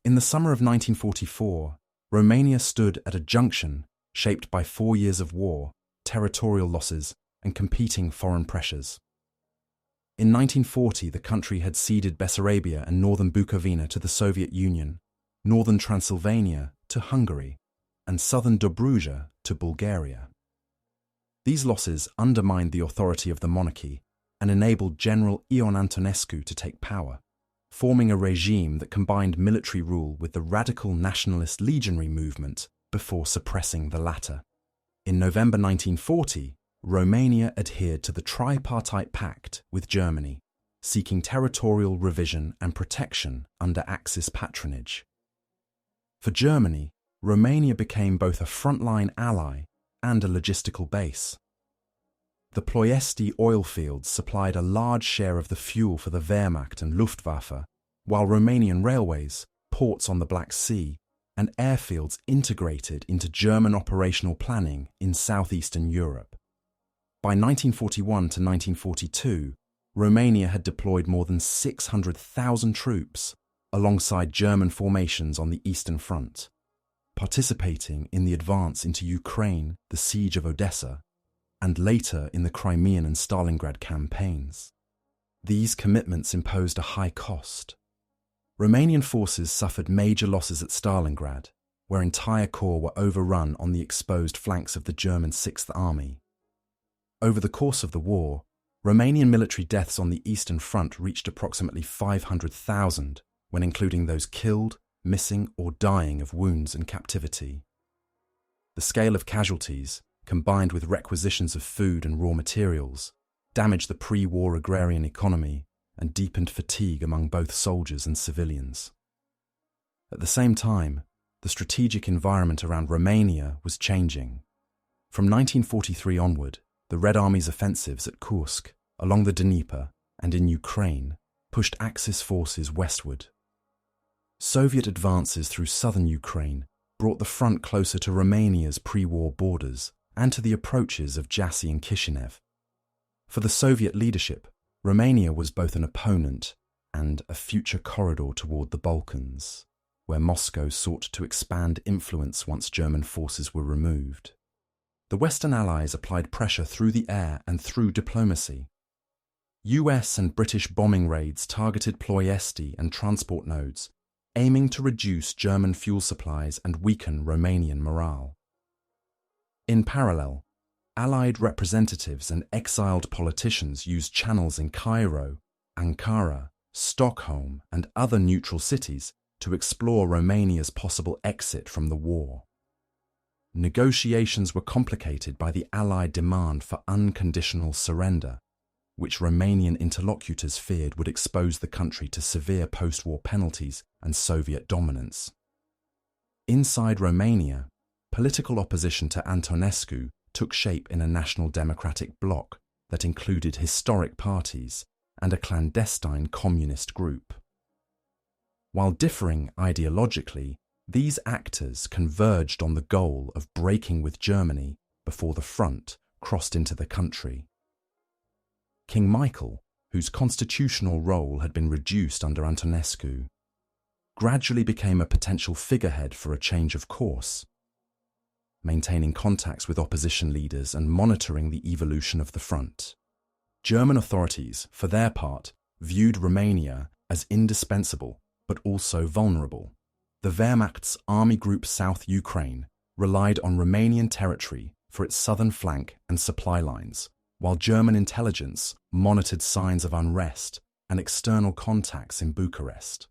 In the summer of 1944, Romania stood at a junction shaped by 4 years of war, territorial losses, and competing foreign pressures. In 1940, the country had ceded Bessarabia and northern Bukovina to the Soviet Union, northern Transylvania to Hungary, and southern Dobruja to Bulgaria. These losses undermined the authority of the monarchy and enabled General Ion Antonescu to take power, forming a regime that combined military rule with the radical nationalist legionary movement before suppressing the latter. In November 1940, Romania adhered to the tripartite pact with Germany, seeking territorial revision and protection under Axis patronage. For Germany, Romania became both a frontline ally and a logistical base. The Ploiesti oil fields supplied a large share of the fuel for the Wehrmacht and Luftwaffe, while Romanian railways, ports on the Black Sea, and airfields integrated into German operational planning in southeastern Europe. By 1941 to 1942, Romania had deployed more than 600,000 troops alongside German formations on the Eastern Front, participating in the advance into Ukraine, the siege of Odessa, and later in the Crimean and Stalingrad campaigns. These commitments imposed a high cost. Romanian forces suffered major losses at Stalingrad, where entire corps were overrun on the exposed flanks of the German Sixth Army. Over the course of the war, Romanian military deaths on the Eastern Front reached approximately 500,000, when including those killed, missing, or dying of wounds and captivity. The scale of casualties, combined with requisitions of food and raw materials, damaged the pre-war agrarian economy and deepened fatigue among both soldiers and civilians. At the same time, the strategic environment around Romania was changing. From 1943 onward, the Red Army's offensives at Kursk, along the Dnieper, and in Ukraine pushed Axis forces westward. Soviet advances through southern Ukraine brought the front closer to Romania's pre-war borders and to the approaches of Jassy and Kishinev. For the Soviet leadership, Romania was both an opponent and a future corridor toward the Balkans, where Moscow sought to expand influence once German forces were removed. The Western Allies applied pressure through the air and through diplomacy. US and British bombing raids targeted Ploiesti and transport nodes, aiming to reduce German fuel supplies and weaken Romanian morale. In parallel, Allied representatives and exiled politicians used channels in Cairo, Ankara, Stockholm, and other neutral cities to explore Romania's possible exit from the war. Negotiations were complicated by the Allied demand for unconditional surrender, which Romanian interlocutors feared would expose the country to severe post-war penalties and Soviet dominance. Inside Romania, political opposition to Antonescu took shape in a national democratic bloc that included historic parties and a clandestine communist group. While differing ideologically, these actors converged on the goal of breaking with Germany before the front crossed into the country. King Michael, whose constitutional role had been reduced under Antonescu, gradually became a potential figurehead for a change of course, maintaining contacts with opposition leaders and monitoring the evolution of the front. German authorities, for their part, viewed Romania as indispensable but also vulnerable. The Wehrmacht's Army Group South Ukraine relied on Romanian territory for its southern flank and supply lines, while German intelligence monitored signs of unrest and external contacts in Bucharest.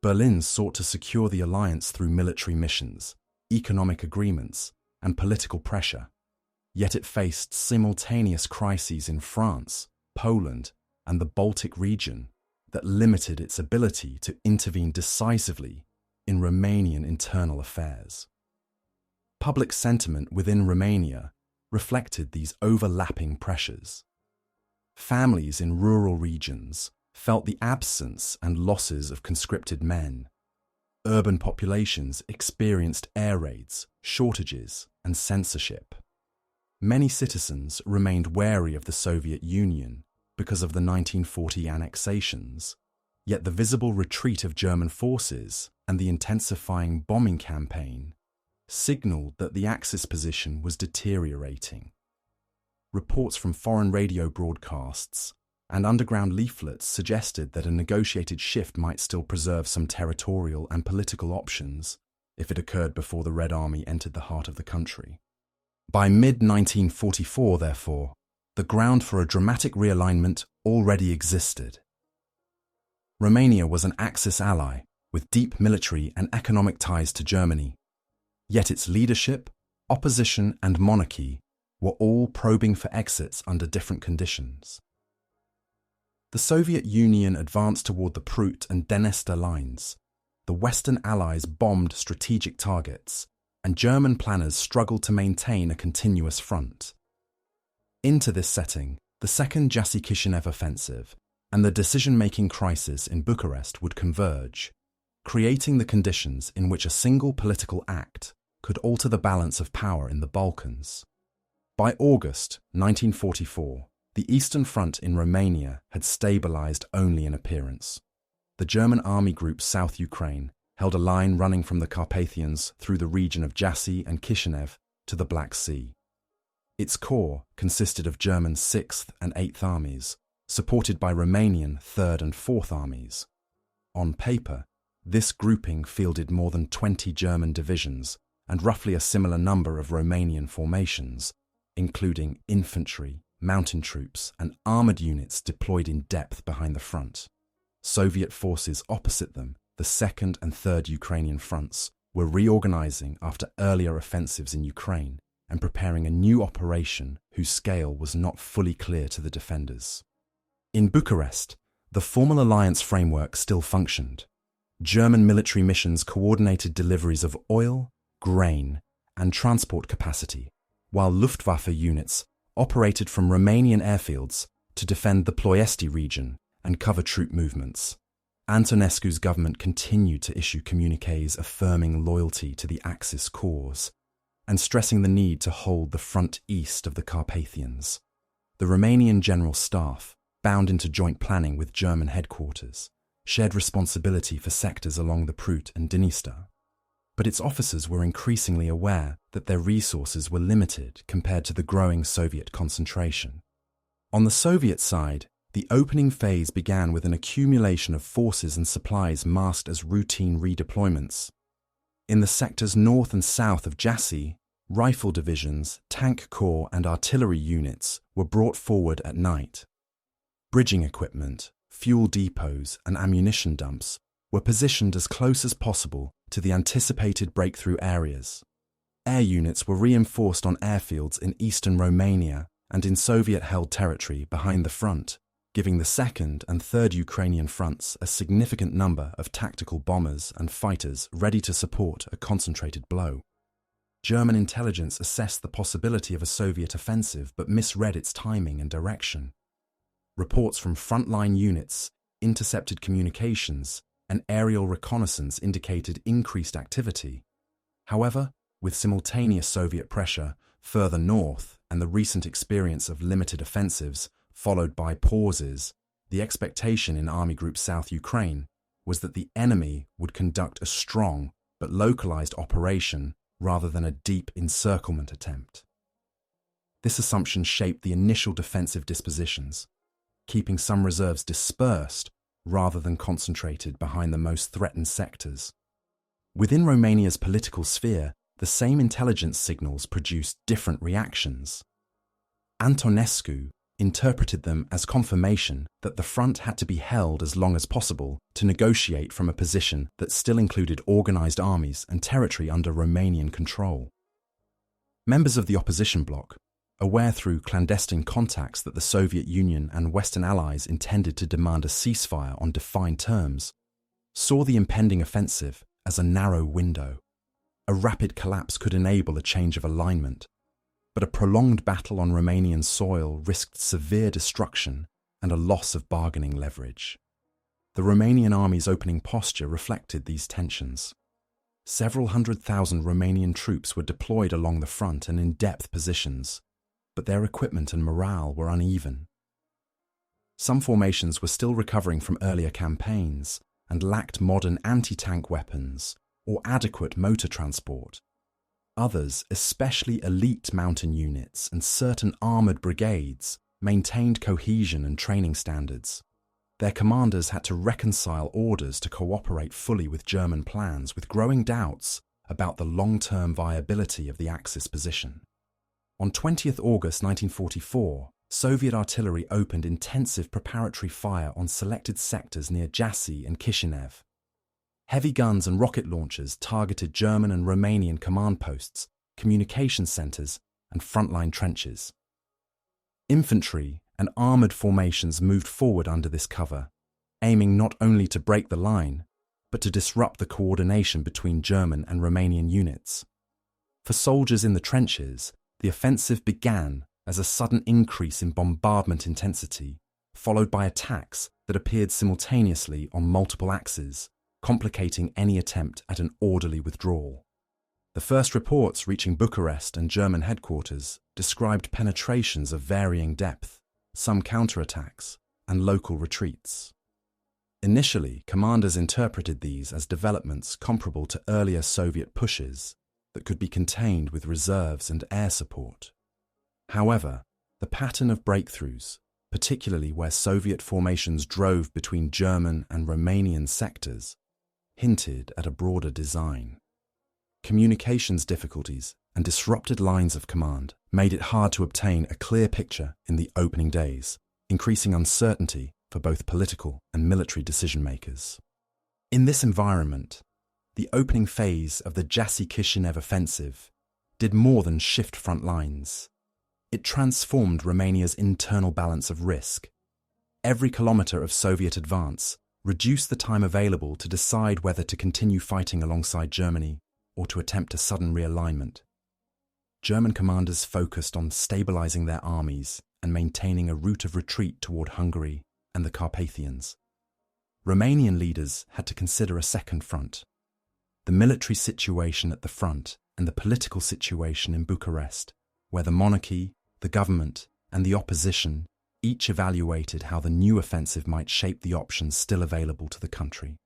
Berlin sought to secure the alliance through military missions, economic agreements, and political pressure, yet it faced simultaneous crises in France, Poland, and the Baltic region that limited its ability to intervene decisively in Romanian internal affairs. Public sentiment within Romania reflected these overlapping pressures. Families in rural regions felt the absence and losses of conscripted men. Urban populations experienced air raids, shortages, and censorship. Many citizens remained wary of the Soviet Union because of the 1940 annexations, Yet the visible retreat of German forces and the intensifying bombing campaign signaled that the Axis position was deteriorating. Reports from foreign radio broadcasts and underground leaflets suggested that a negotiated shift might still preserve some territorial and political options if it occurred before the Red Army entered the heart of the country. By mid-1944, therefore, the ground for a dramatic realignment already existed. Romania was an Axis ally with deep military and economic ties to Germany, yet its leadership, opposition and monarchy were all probing for exits under different conditions. The Soviet Union advanced toward the Prut and Dnester lines. The Western Allies bombed strategic targets, and German planners struggled to maintain a continuous front. Into this setting, the Second Jassy-Kishinev offensive and the decision-making crisis in Bucharest would converge, creating the conditions in which a single political act could alter the balance of power in the Balkans. By August 1944, the Eastern Front in Romania had stabilized only in appearance. The German army group South Ukraine held a line running from the Carpathians through the region of Jassy and Kishinev to the Black Sea. Its core consisted of German 6th and 8th armies, supported by Romanian 3rd and 4th armies. On paper, this grouping fielded more than 20 German divisions and roughly a similar number of Romanian formations, including infantry, mountain troops, and armoured units deployed in depth behind the front. Soviet forces opposite them, the 2nd and 3rd Ukrainian fronts, were reorganizing after earlier offensives in Ukraine and preparing a new operation whose scale was not fully clear to the defenders. In Bucharest, the formal alliance framework still functioned. German military missions coordinated deliveries of oil, grain, and transport capacity, while Luftwaffe units operated from Romanian airfields to defend the Ploiesti region and cover troop movements. Antonescu's government continued to issue communiques affirming loyalty to the Axis cause and stressing the need to hold the front east of the Carpathians. The Romanian General Staff, bound into joint planning with German headquarters, shared responsibility for sectors along the Prut and Dniester. But its officers were increasingly aware that their resources were limited compared to the growing Soviet concentration. On the Soviet side, the opening phase began with an accumulation of forces and supplies masked as routine redeployments. In the sectors north and south of Jassy, rifle divisions, tank corps and artillery units were brought forward at night. Bridging equipment, fuel depots and ammunition dumps were positioned as close as possible to the anticipated breakthrough areas. Air units were reinforced on airfields in eastern Romania and in Soviet-held territory behind the front, giving the 2nd and 3rd Ukrainian fronts a significant number of tactical bombers and fighters ready to support a concentrated blow. German intelligence assessed the possibility of a Soviet offensive but misread its timing and direction. Reports from frontline units, intercepted communications, and aerial reconnaissance indicated increased activity. However, with simultaneous Soviet pressure further north and the recent experience of limited offensives followed by pauses, the expectation in Army Group South Ukraine was that the enemy would conduct a strong but localized operation rather than a deep encirclement attempt. This assumption shaped the initial defensive dispositions, keeping some reserves dispersed rather than concentrated behind the most threatened sectors. Within Romania's political sphere, the same intelligence signals produced different reactions. Antonescu interpreted them as confirmation that the front had to be held as long as possible to negotiate from a position that still included organized armies and territory under Romanian control. Members of the opposition bloc, aware through clandestine contacts that the Soviet Union and Western allies intended to demand a ceasefire on defined terms, saw the impending offensive as a narrow window. A rapid collapse could enable a change of alignment, but a prolonged battle on Romanian soil risked severe destruction and a loss of bargaining leverage. The Romanian army's opening posture reflected these tensions. Several 100,000 Romanian troops were deployed along the front and in depth positions, but their equipment and morale were uneven. Some formations were still recovering from earlier campaigns and lacked modern anti-tank weapons or adequate motor transport. Others, especially elite mountain units and certain armoured brigades, maintained cohesion and training standards. Their commanders had to reconcile orders to cooperate fully with German plans, with growing doubts about the long-term viability of the Axis position. On 20th August 1944, Soviet artillery opened intensive preparatory fire on selected sectors near Jassy and Kishinev. Heavy guns and rocket launchers targeted German and Romanian command posts, communication centres, and frontline trenches. Infantry and armoured formations moved forward under this cover, aiming not only to break the line, but to disrupt the coordination between German and Romanian units. For soldiers in the trenches, the offensive began as a sudden increase in bombardment intensity, followed by attacks that appeared simultaneously on multiple axes, complicating any attempt at an orderly withdrawal. The first reports reaching Bucharest and German headquarters described penetrations of varying depth, some counterattacks, and local retreats. Initially, commanders interpreted these as developments comparable to earlier Soviet pushes that could be contained with reserves and air support. However, the pattern of breakthroughs, particularly where Soviet formations drove between German and Romanian sectors, hinted at a broader design. Communications difficulties and disrupted lines of command made it hard to obtain a clear picture in the opening days, increasing uncertainty for both political and military decision-makers. In this environment, the opening phase of the Jassy-Kishinev offensive did more than shift front lines. It transformed Romania's internal balance of risk. Every kilometre of Soviet advance reduced the time available to decide whether to continue fighting alongside Germany or to attempt a sudden realignment. German commanders focused on stabilising their armies and maintaining a route of retreat toward Hungary and the Carpathians. Romanian leaders had to consider a second front: the military situation at the front and the political situation in Bucharest, where the monarchy, the government, and the opposition each evaluated how the new offensive might shape the options still available to the country.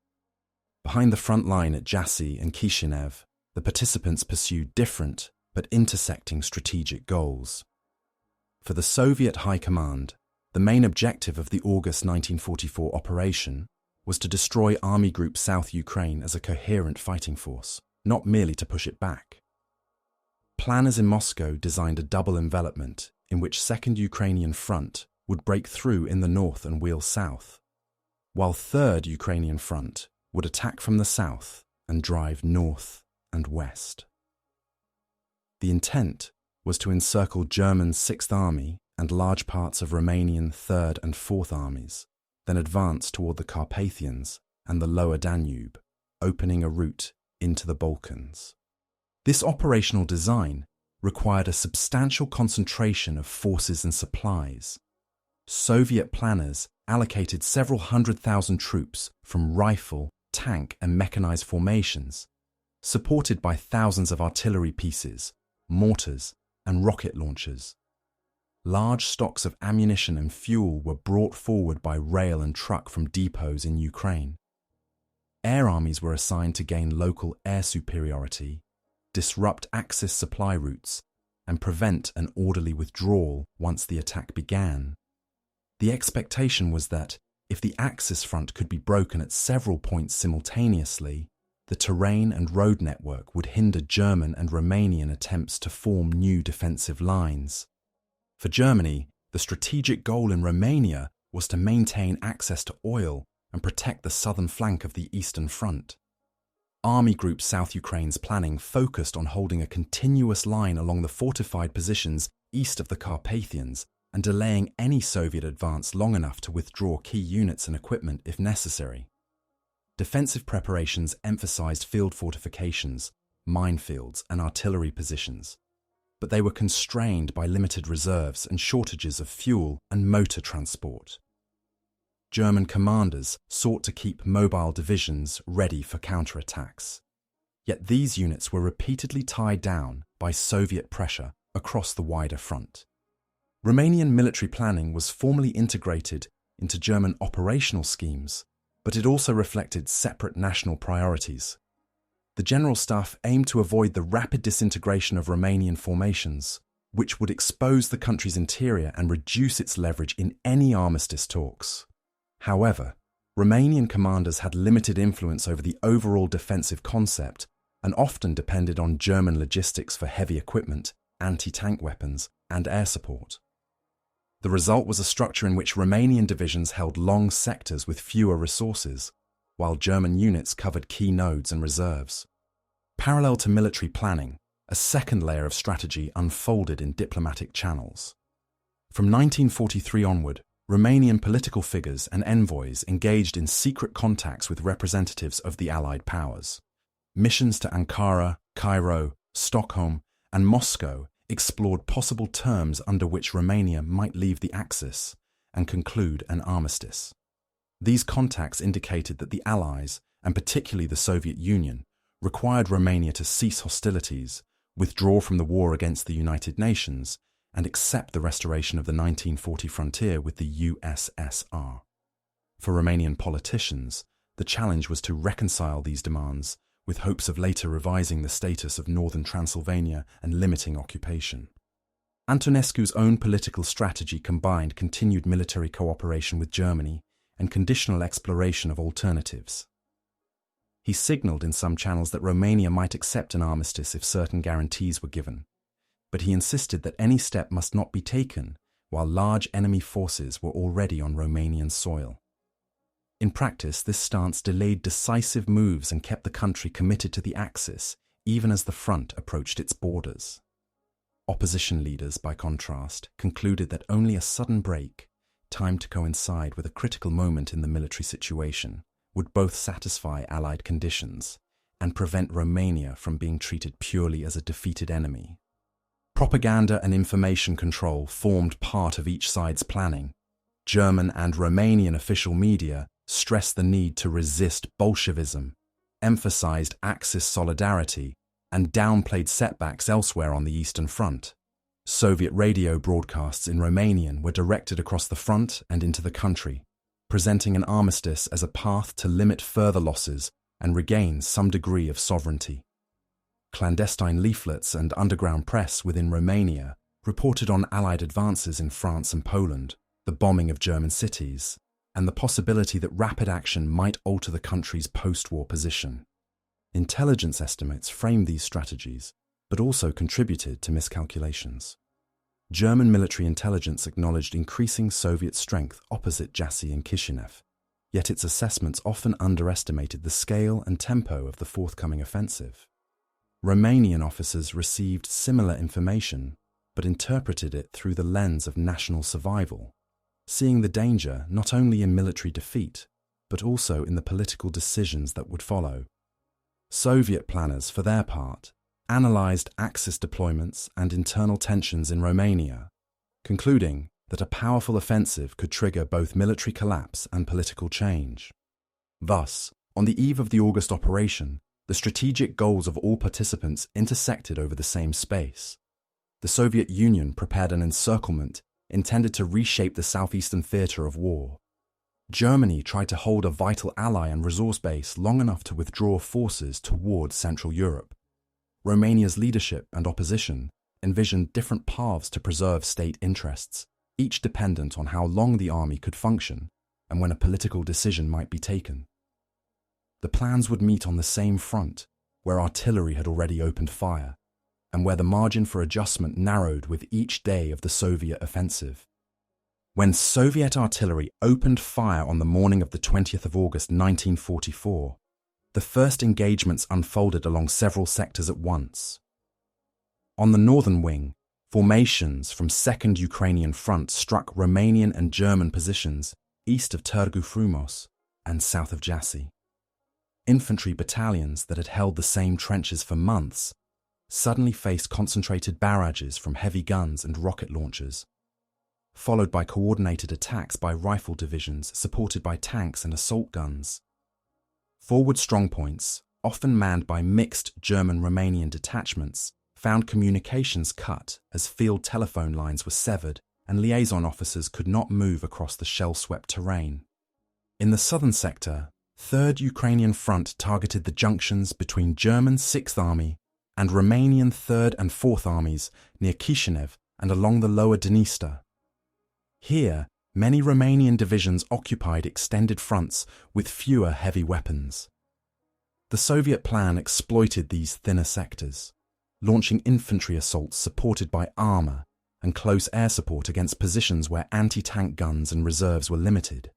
Behind the front line at Jassy and Kishinev, the participants pursued different but intersecting strategic goals. For the Soviet High Command, the main objective of the August 1944 operation was to destroy Army Group South Ukraine as a coherent fighting force, not merely to push it back. Planners in Moscow designed a double envelopment in which 2nd Ukrainian Front would break through in the north and wheel south, while 3rd Ukrainian Front would attack from the south and drive north and west. The intent was to encircle German 6th Army and large parts of Romanian 3rd and 4th Armies, then advance toward the Carpathians and the lower Danube, opening a route into the Balkans. This operational design required a substantial concentration of forces and supplies. Soviet planners allocated several 100,000 troops from rifle, tank, and mechanized formations, supported by thousands of artillery pieces, mortars, and rocket launchers. Large stocks of ammunition and fuel were brought forward by rail and truck from depots in Ukraine. Air armies were assigned to gain local air superiority, disrupt Axis supply routes, and prevent an orderly withdrawal once the attack began. The expectation was that, if the Axis front could be broken at several points simultaneously, the terrain and road network would hinder German and Romanian attempts to form new defensive lines. For Germany, the strategic goal in Romania was to maintain access to oil and protect the southern flank of the Eastern Front. Army Group South Ukraine's planning focused on holding a continuous line along the fortified positions east of the Carpathians and delaying any Soviet advance long enough to withdraw key units and equipment if necessary. Defensive preparations emphasized field fortifications, minefields, and artillery positions, but they were constrained by limited reserves and shortages of fuel and motor transport. German commanders sought to keep mobile divisions ready for counterattacks. Yet these units were repeatedly tied down by Soviet pressure across the wider front. Romanian military planning was formally integrated into German operational schemes, but it also reflected separate national priorities. The General Staff aimed to avoid the rapid disintegration of Romanian formations, which would expose the country's interior and reduce its leverage in any armistice talks. However, Romanian commanders had limited influence over the overall defensive concept and often depended on German logistics for heavy equipment, anti-tank weapons, and air support. The result was a structure in which Romanian divisions held long sectors with fewer resources, while German units covered key nodes and reserves. Parallel to military planning, a second layer of strategy unfolded in diplomatic channels. From 1943 onward, Romanian political figures and envoys engaged in secret contacts with representatives of the Allied powers. Missions to Ankara, Cairo, Stockholm, and Moscow explored possible terms under which Romania might leave the Axis and conclude an armistice. These contacts indicated that the Allies, and particularly the Soviet Union, required Romania to cease hostilities, withdraw from the war against the United Nations, and accept the restoration of the 1940 frontier with the USSR. For Romanian politicians, the challenge was to reconcile these demands with hopes of later revising the status of northern Transylvania and limiting occupation. Antonescu's own political strategy combined continued military cooperation with Germany and conditional exploration of alternatives. He signalled in some channels that Romania might accept an armistice if certain guarantees were given, but he insisted that any step must not be taken while large enemy forces were already on Romanian soil. In practice, this stance delayed decisive moves and kept the country committed to the Axis, even as the front approached its borders. Opposition leaders, by contrast, concluded that only a sudden break, timed to coincide with a critical moment in the military situation, would both satisfy Allied conditions and prevent Romania from being treated purely as a defeated enemy. Propaganda and information control formed part of each side's planning. German and Romanian official media stressed the need to resist Bolshevism, emphasized Axis solidarity, and downplayed setbacks elsewhere on the Eastern Front. Soviet radio broadcasts in Romanian were directed across the front and into the country, presenting an armistice as a path to limit further losses and regain some degree of sovereignty. Clandestine leaflets and underground press within Romania reported on Allied advances in France and Poland, the bombing of German cities, and the possibility that rapid action might alter the country's post-war position. Intelligence estimates framed these strategies, but also contributed to miscalculations. German military intelligence acknowledged increasing Soviet strength opposite Jassy and Kishinev, yet its assessments often underestimated the scale and tempo of the forthcoming offensive. Romanian officers received similar information, but interpreted it through the lens of national survival, seeing the danger not only in military defeat, but also in the political decisions that would follow. Soviet planners, for their part, analysed Axis deployments and internal tensions in Romania, concluding that a powerful offensive could trigger both military collapse and political change. Thus, on the eve of the August operation, the strategic goals of all participants intersected over the same space. The Soviet Union prepared an encirclement intended to reshape the southeastern theatre of war. Germany tried to hold a vital ally and resource base long enough to withdraw forces towards Central Europe. Romania's leadership and opposition envisioned different paths to preserve state interests, each dependent on how long the army could function and when a political decision might be taken. The plans would meet on the same front, where artillery had already opened fire, and where the margin for adjustment narrowed with each day of the Soviet offensive. When Soviet artillery opened fire on the morning of the 20th of August 1944, the first engagements unfolded along several sectors at once. On the northern wing, formations from 2nd Ukrainian Front struck Romanian and German positions east of Târgu Frumos and south of Jassy. Infantry battalions that had held the same trenches for months suddenly faced concentrated barrages from heavy guns and rocket launchers, followed by coordinated attacks by rifle divisions supported by tanks and assault guns. Forward strongpoints, often manned by mixed German-Romanian detachments, found communications cut as field telephone lines were severed and liaison officers could not move across the shell-swept terrain. In the southern sector, 3rd Ukrainian Front targeted the junctions between German 6th Army and Romanian 3rd and 4th Armies near Chisinau and along the lower Dniester. Here, many Romanian divisions occupied extended fronts with fewer heavy weapons. The Soviet plan exploited these thinner sectors, launching infantry assaults supported by armour and close air support against positions where anti-tank guns and reserves were limited.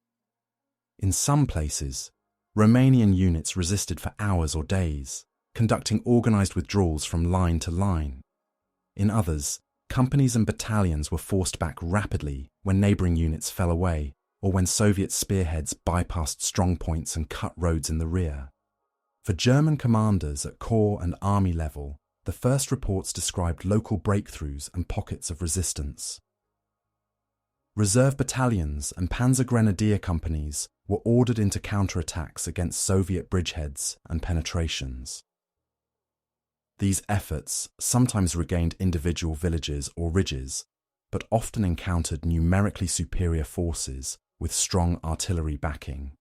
In some places, Romanian units resisted for hours or days, conducting organised withdrawals from line to line. In others, companies and battalions were forced back rapidly when neighbouring units fell away or when Soviet spearheads bypassed strong points and cut roads in the rear. For German commanders at corps and army level, the first reports described local breakthroughs and pockets of resistance. Reserve battalions and panzer grenadier companies were ordered into counterattacks against Soviet bridgeheads and penetrations. These efforts sometimes regained individual villages or ridges, but often encountered numerically superior forces with strong artillery backing.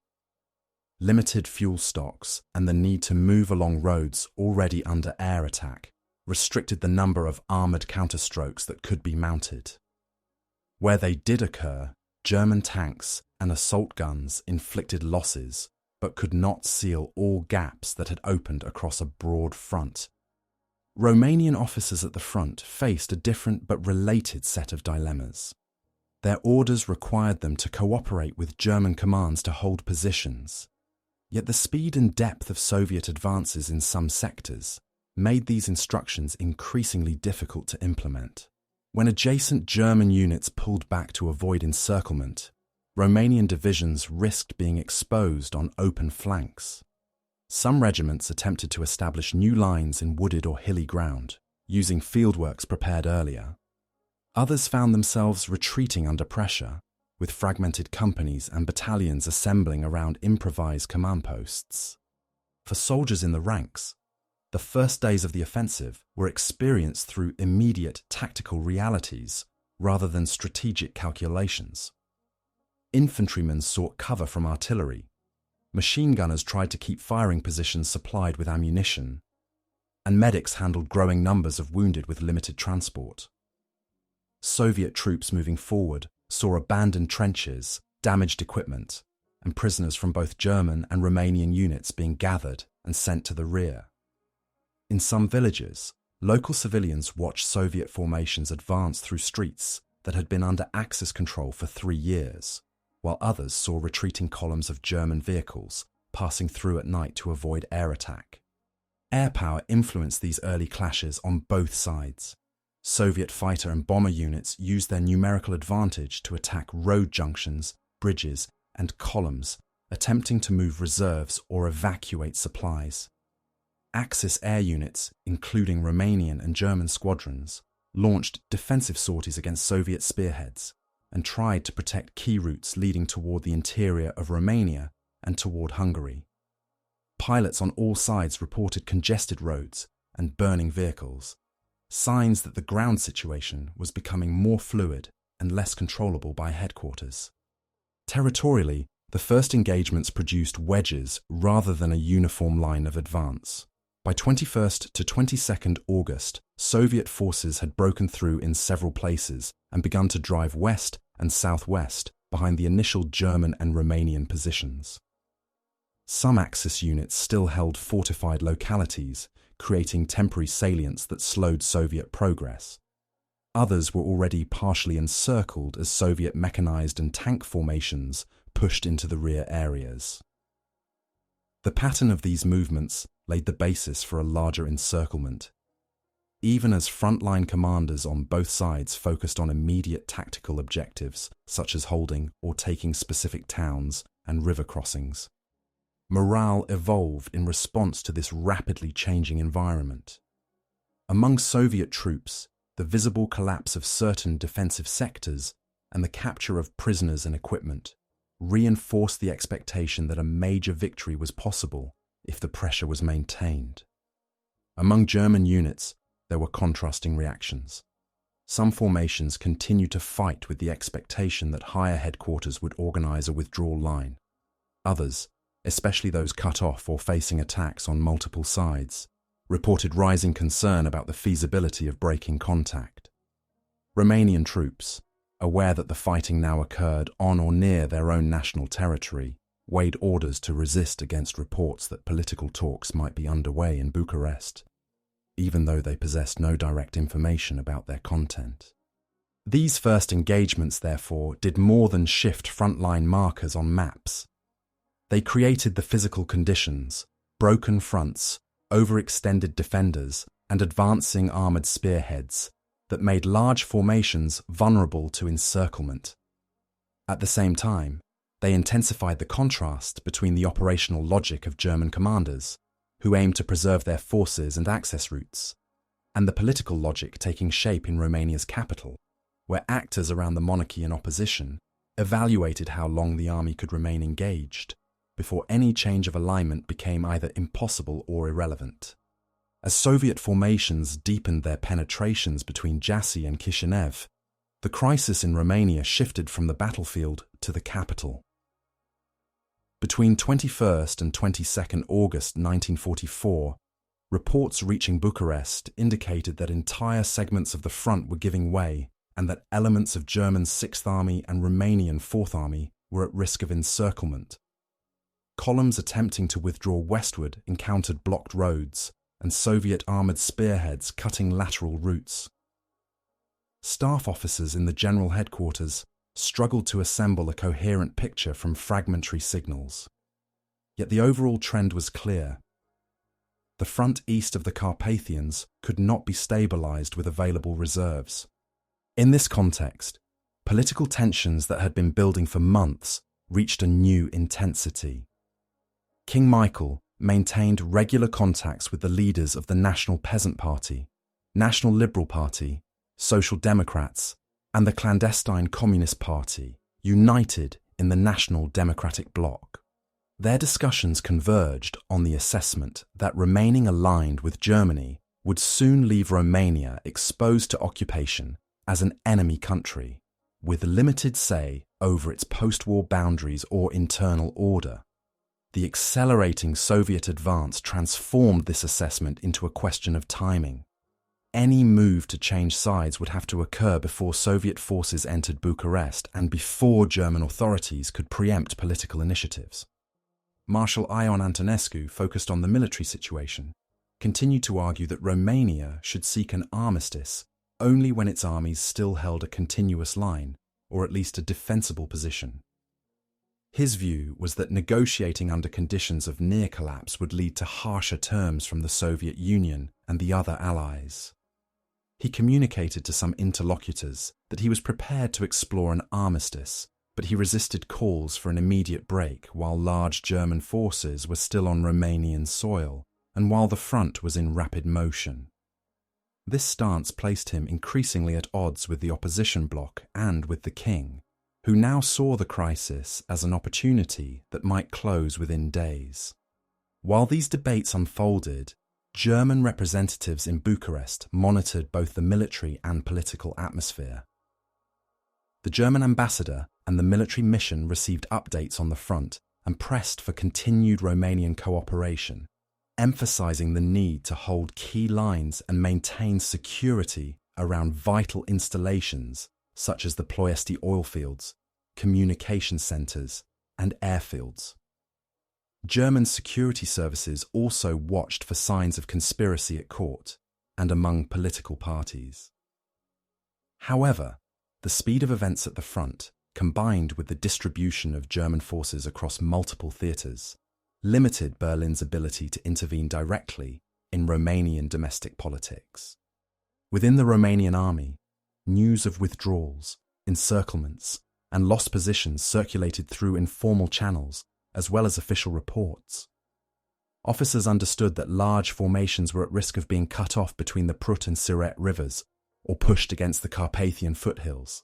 Limited fuel stocks and the need to move along roads already under air attack restricted the number of armoured counterstrokes that could be mounted. Where they did occur, German tanks and assault guns inflicted losses but could not seal all gaps that had opened across a broad front. Romanian officers at the front faced a different but related set of dilemmas. Their orders required them to cooperate with German commands to hold positions. Yet the speed and depth of Soviet advances in some sectors made these instructions increasingly difficult to implement. When adjacent German units pulled back to avoid encirclement, Romanian divisions risked being exposed on open flanks. Some regiments attempted to establish new lines in wooded or hilly ground, using fieldworks prepared earlier. Others found themselves retreating under pressure, with fragmented companies and battalions assembling around improvised command posts. For soldiers in the ranks, the first days of the offensive were experienced through immediate tactical realities rather than strategic calculations. Infantrymen sought cover from artillery. Machine gunners tried to keep firing positions supplied with ammunition, and medics handled growing numbers of wounded with limited transport. Soviet troops moving forward saw abandoned trenches, damaged equipment, and prisoners from both German and Romanian units being gathered and sent to the rear. In some villages, local civilians watched Soviet formations advance through streets that had been under Axis control for 3 years, while others saw retreating columns of German vehicles passing through at night to avoid air attack. Air power influenced these early clashes on both sides. Soviet fighter and bomber units used their numerical advantage to attack road junctions, bridges, and columns, attempting to move reserves or evacuate supplies. Axis air units, including Romanian and German squadrons, launched defensive sorties against Soviet spearheads and tried to protect key routes leading toward the interior of Romania and toward Hungary. Pilots on all sides reported congested roads and burning vehicles, signs that the ground situation was becoming more fluid and less controllable by headquarters. Territorially, the first engagements produced wedges rather than a uniform line of advance. By 21st to 22nd August, Soviet forces had broken through in several places and begun to drive west and southwest behind the initial German and Romanian positions. Some Axis units still held fortified localities, creating temporary salients that slowed Soviet progress. Others were already partially encircled as Soviet mechanized and tank formations pushed into the rear areas. The pattern of these movements laid the basis for a larger encirclement. Even as frontline commanders on both sides focused on immediate tactical objectives, such as holding or taking specific towns and river crossings, morale evolved in response to this rapidly changing environment. Among Soviet troops, the visible collapse of certain defensive sectors and the capture of prisoners and equipment reinforced the expectation that a major victory was possible if the pressure was maintained. Among German units, there were contrasting reactions. some formations continued to fight with the expectation that higher headquarters would organize a withdrawal line. Others, especially those cut off or facing attacks on multiple sides, reported rising concern about the feasibility of breaking contact. Romanian troops, aware that the fighting now occurred on or near their own national territory, weighed orders to resist against reports that political talks might be underway in Bucharest, even though they possessed no direct information about their content. These first engagements, therefore, did more than shift frontline markers on maps. They created the physical conditions, broken fronts, overextended defenders, and advancing armoured spearheads that made large formations vulnerable to encirclement. At the same time, they intensified the contrast between the operational logic of German commanders, who aimed to preserve their forces and access routes, and the political logic taking shape in Romania's capital, where actors around the monarchy and opposition evaluated how long the army could remain engaged before any change of alignment became either impossible or irrelevant. As Soviet formations deepened their penetrations between Jassy and Chisinau, the crisis in Romania shifted from the battlefield to the capital. Between 21st and 22nd August 1944, reports reaching Bucharest indicated that entire segments of the front were giving way and that elements of German 6th Army and Romanian 4th Army were at risk of encirclement. Columns attempting to withdraw westward encountered blocked roads and Soviet armoured spearheads cutting lateral routes. Staff officers in the general headquarters struggled to assemble a coherent picture from fragmentary signals. Yet the overall trend was clear. The front east of the Carpathians could not be stabilised with available reserves. In this context, political tensions that had been building for months reached a new intensity. King Michael maintained regular contacts with the leaders of the National Peasant Party, National Liberal Party, Social Democrats, and the clandestine Communist Party, united in the National Democratic Bloc. Their discussions converged on the assessment that remaining aligned with Germany would soon leave Romania exposed to occupation as an enemy country, with limited say over its post-war boundaries or internal order. The accelerating Soviet advance transformed this assessment into a question of timing. Any move to change sides would have to occur before Soviet forces entered Bucharest and before German authorities could preempt political initiatives. Marshal Ion Antonescu, focused on the military situation, continued to argue that Romania should seek an armistice only when its armies still held a continuous line, or at least a defensible position. His view was that negotiating under conditions of near collapse would lead to harsher terms from the Soviet Union and the other allies. He communicated to some interlocutors that he was prepared to explore an armistice, but he resisted calls for an immediate break while large German forces were still on Romanian soil and while the front was in rapid motion. This stance placed him increasingly at odds with the opposition bloc and with the king, who now saw the crisis as an opportunity that might close within days. While these debates unfolded, German representatives in Bucharest monitored both the military and political atmosphere. The German ambassador and the military mission received updates on the front and pressed for continued Romanian cooperation, emphasizing the need to hold key lines and maintain security around vital installations such as the Ploiesti oil fields, communication centres, and airfields. German security services also watched for signs of conspiracy at court and among political parties. However, the speed of events at the front, combined with the distribution of German forces across multiple theatres, limited Berlin's ability to intervene directly in Romanian domestic politics. Within the Romanian army, news of withdrawals, encirclements, and lost positions circulated through informal channels as well as official reports. Officers understood that large formations were at risk of being cut off between the Prut and Siret rivers or pushed against the Carpathian foothills.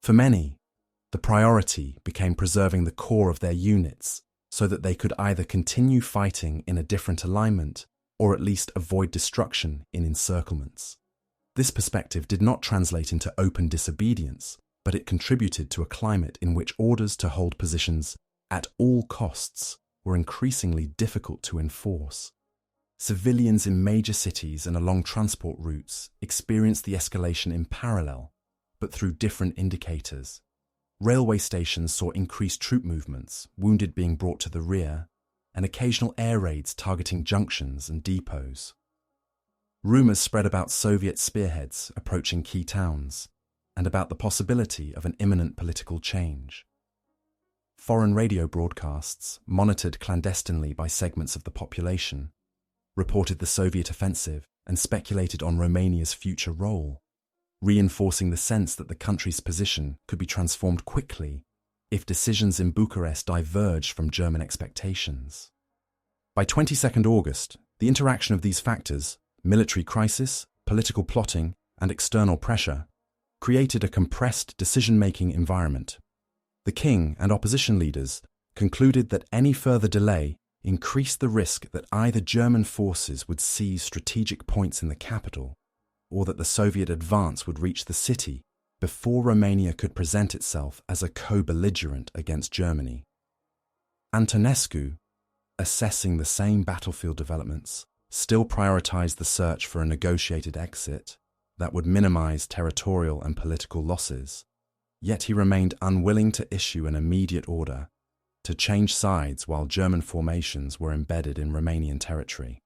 For many, the priority became preserving the core of their units so that they could either continue fighting in a different alignment or at least avoid destruction in encirclements. This perspective did not translate into open disobedience, but it contributed to a climate in which orders to hold positions at all costs were increasingly difficult to enforce. Civilians in major cities and along transport routes experienced the escalation in parallel, but through different indicators. Railway stations saw increased troop movements, wounded being brought to the rear, and occasional air raids targeting junctions and depots. Rumours spread about Soviet spearheads approaching key towns, and about the possibility of an imminent political change. Foreign radio broadcasts, monitored clandestinely by segments of the population, reported the Soviet offensive and speculated on Romania's future role, reinforcing the sense that the country's position could be transformed quickly if decisions in Bucharest diverged from German expectations. By 22nd August, the interaction of these factors, military crisis, political plotting, and external pressure, created a compressed decision-making environment. The king and opposition leaders concluded that any further delay increased the risk that either German forces would seize strategic points in the capital, or that the Soviet advance would reach the city before Romania could present itself as a co-belligerent against Germany. Antonescu, assessing the same battlefield developments, still prioritized the search for a negotiated exit that would minimize territorial and political losses, yet he remained unwilling to issue an immediate order to change sides while German formations were embedded in Romanian territory.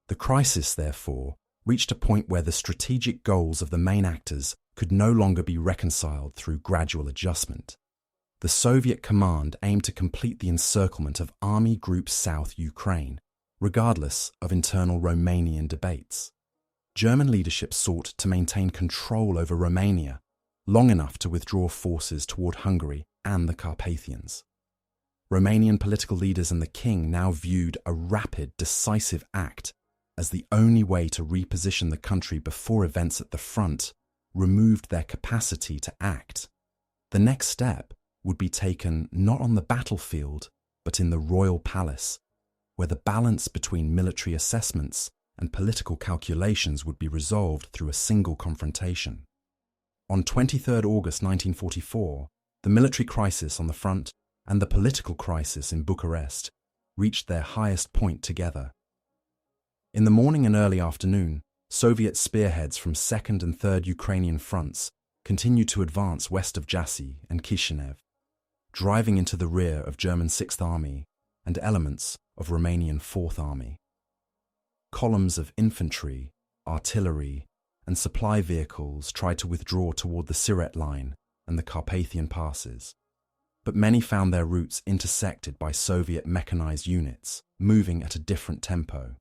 The crisis, therefore, reached a point where the strategic goals of the main actors could no longer be reconciled through gradual adjustment. The Soviet command aimed to complete the encirclement of Army Group South Ukraine, regardless of internal Romanian debates. German leadership sought to maintain control over Romania long enough to withdraw forces toward Hungary and the Carpathians. Romanian political leaders and the king now viewed a rapid, decisive act as the only way to reposition the country before events at the front removed their capacity to act. The next step would be taken not on the battlefield, but in the royal palace, where the balance between military assessments and political calculations would be resolved through a single confrontation. On 23 August 1944, the military crisis on the front and the political crisis in Bucharest reached their highest point together. In the morning and early afternoon, Soviet spearheads from 2nd and 3rd Ukrainian fronts continued to advance west of Jassy and Chisinau, driving into the rear of German 6th Army and elements of Romanian 4th Army. Columns of infantry, artillery, and supply vehicles tried to withdraw toward the Siret line and the Carpathian passes, but many found their routes intersected by Soviet mechanized units moving at a different tempo.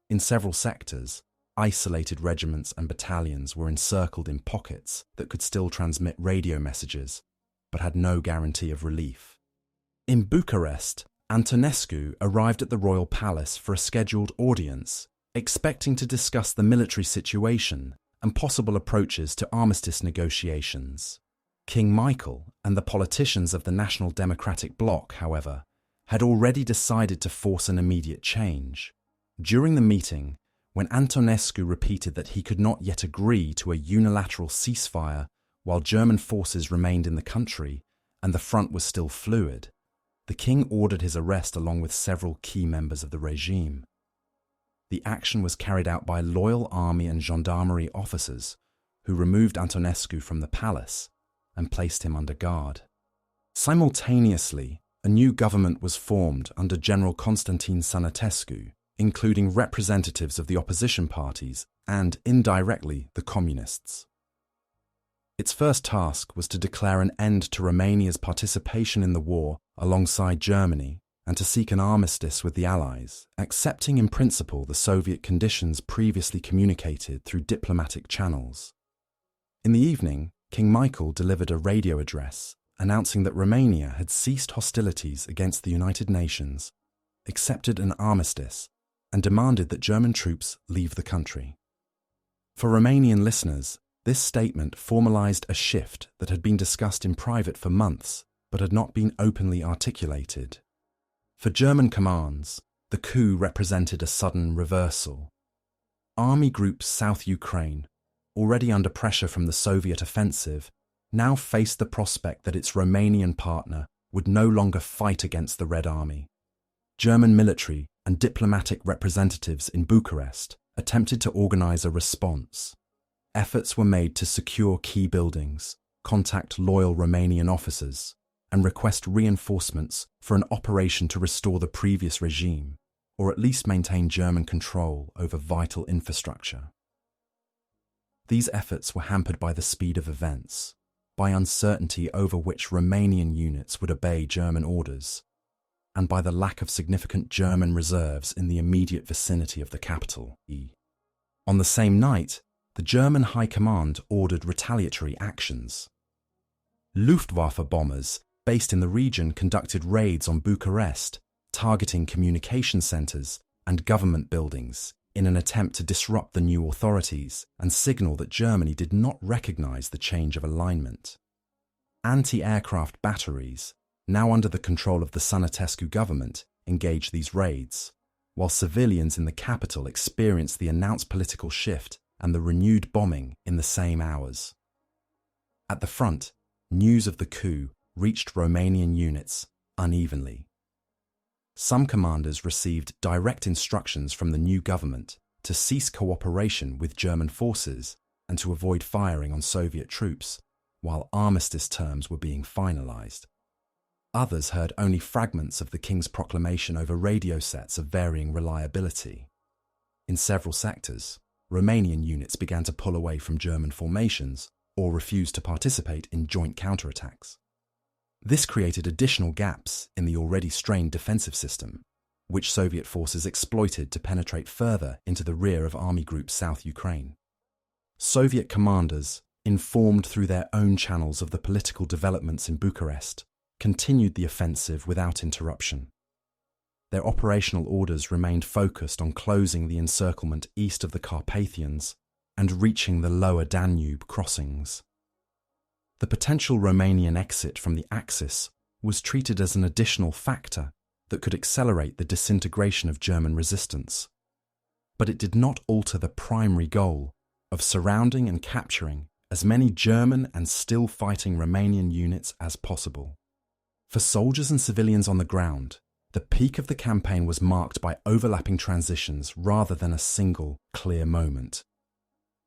In several sectors, isolated regiments and battalions were encircled in pockets that could still transmit radio messages, but had no guarantee of relief. In Bucharest, Antonescu arrived at the royal palace for a scheduled audience, expecting to discuss the military situation and possible approaches to armistice negotiations. King Michael and the politicians of the National Democratic Bloc, however, had already decided to force an immediate change. During the meeting, when Antonescu repeated that he could not yet agree to a unilateral ceasefire while German forces remained in the country and the front was still fluid, the king ordered his arrest along with several key members of the regime. The action was carried out by loyal army and gendarmerie officers who removed Antonescu from the palace and placed him under guard. Simultaneously, a new government was formed under General Constantin Sănătescu, including representatives of the opposition parties and, indirectly, the communists. Its first task was to declare an end to Romania's participation in the war alongside Germany and to seek an armistice with the Allies, accepting in principle the Soviet conditions previously communicated through diplomatic channels. In the evening, King Michael delivered a radio address announcing that Romania had ceased hostilities against the United Nations, accepted an armistice, and demanded that German troops leave the country. For Romanian listeners, this statement formalized a shift that had been discussed in private for months but had not been openly articulated. For German commands, the coup represented a sudden reversal. Army Group South Ukraine, already under pressure from the Soviet offensive, now faced the prospect that its Romanian partner would no longer fight against the Red Army. German military and diplomatic representatives in Bucharest attempted to organize a response. Efforts were made to secure key buildings, contact loyal Romanian officers, and request reinforcements for an operation to restore the previous regime, or at least maintain German control over vital infrastructure. These efforts were hampered by the speed of events, by uncertainty over which Romanian units would obey German orders, and by the lack of significant German reserves in the immediate vicinity of the capital. On the same night, the German High Command ordered retaliatory actions. Luftwaffe bombers based in the region conducted raids on Bucharest, targeting communication centres and government buildings in an attempt to disrupt the new authorities and signal that Germany did not recognise the change of alignment. Anti-aircraft batteries, now under the control of the Sănătescu government, engaged these raids, while civilians in the capital experienced the announced political shift and the renewed bombing in the same hours. At the front, news of the coup reached Romanian units unevenly. Some commanders received direct instructions from the new government to cease cooperation with German forces and to avoid firing on Soviet troops, while armistice terms were being finalized. Others heard only fragments of the King's proclamation over radio sets of varying reliability. In several sectors, Romanian units began to pull away from German formations or refused to participate in joint counterattacks. This created additional gaps in the already strained defensive system, which Soviet forces exploited to penetrate further into the rear of Army Group South Ukraine. Soviet commanders, informed through their own channels of the political developments in Bucharest, continued the offensive without interruption. Their operational orders remained focused on closing the encirclement east of the Carpathians and reaching the lower Danube crossings. The potential Romanian exit from the Axis was treated as an additional factor that could accelerate the disintegration of German resistance. But it did not alter the primary goal of surrounding and capturing as many German and still fighting Romanian units as possible. For soldiers and civilians on the ground, the peak of the campaign was marked by overlapping transitions rather than a single, clear moment.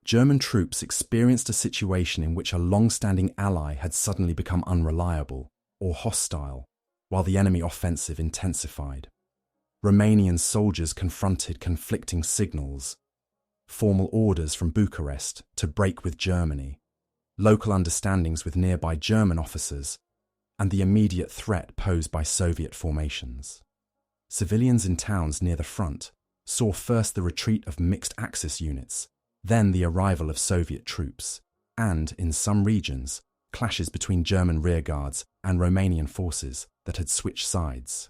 German troops experienced a situation in which a long-standing ally had suddenly become unreliable or hostile, while the enemy offensive intensified. Romanian soldiers confronted conflicting signals, formal orders from Bucharest to break with Germany, local understandings with nearby German officers, and the immediate threat posed by Soviet formations. Civilians in towns near the front saw first the retreat of mixed Axis units, then the arrival of Soviet troops, and, in some regions, clashes between German rearguards and Romanian forces that had switched sides.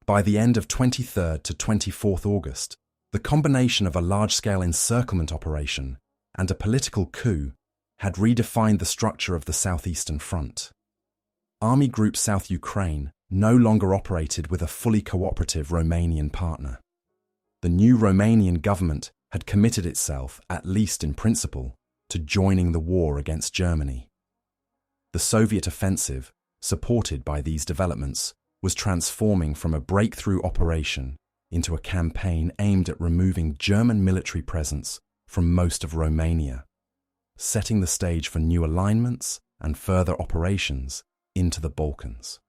By the end of 23rd to 24th August, the combination of a large-scale encirclement operation and a political coup had redefined the structure of the southeastern front. Army Group South Ukraine no longer operated with a fully cooperative Romanian partner. The new Romanian government had committed itself, at least in principle, to joining the war against Germany. The Soviet offensive, supported by these developments, was transforming from a breakthrough operation into a campaign aimed at removing German military presence from most of Romania, setting the stage for new alignments and further operations into the Balkans.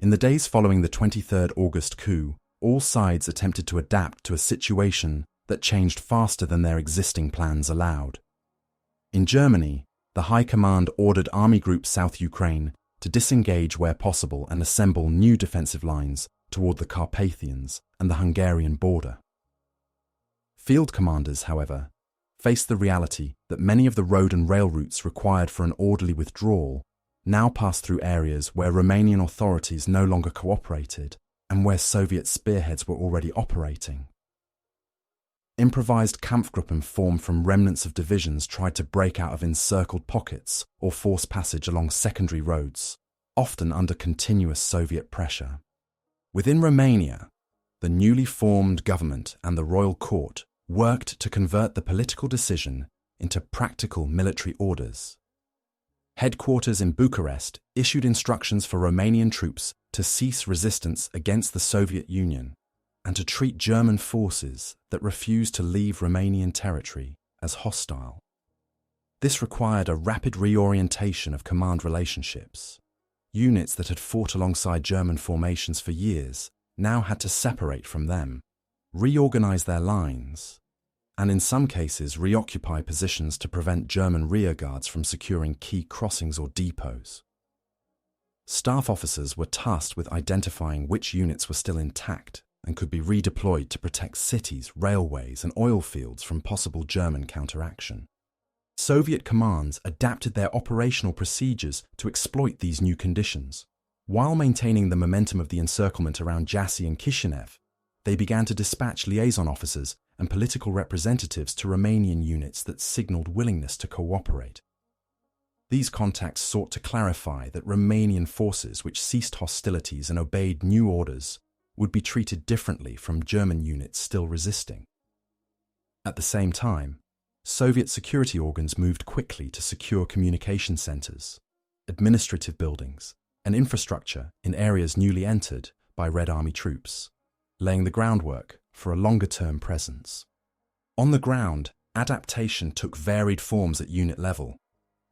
In the days following the 23rd August coup, all sides attempted to adapt to a situation that changed faster than their existing plans allowed. In Germany, the High Command ordered Army Group South Ukraine to disengage where possible and assemble new defensive lines toward the Carpathians and the Hungarian border. Field commanders, however, faced the reality that many of the road and rail routes required for an orderly withdrawal now passed through areas where Romanian authorities no longer cooperated and where Soviet spearheads were already operating. Improvised Kampfgruppen formed from remnants of divisions tried to break out of encircled pockets or force passage along secondary roads, often under continuous Soviet pressure. Within Romania, the newly formed government and the royal court worked to convert the political decision into practical military orders. Headquarters in Bucharest issued instructions for Romanian troops to cease resistance against the Soviet Union and to treat German forces that refused to leave Romanian territory as hostile. This required a rapid reorientation of command relationships. Units that had fought alongside German formations for years now had to separate from them, reorganize their lines, and in some cases reoccupy positions to prevent German rearguards from securing key crossings or depots. Staff officers were tasked with identifying which units were still intact and could be redeployed to protect cities, railways, and oil fields from possible German counteraction. Soviet commands adapted their operational procedures to exploit these new conditions. While maintaining the momentum of the encirclement around Jassy and Chisinau, they began to dispatch liaison officers and political representatives to Romanian units that signaled willingness to cooperate. These contacts sought to clarify that Romanian forces which ceased hostilities and obeyed new orders would be treated differently from German units still resisting. At the same time, Soviet security organs moved quickly to secure communication centers, administrative buildings, and infrastructure in areas newly entered by Red Army troops, laying the groundwork for a longer-term presence. On the ground, adaptation took varied forms at unit level.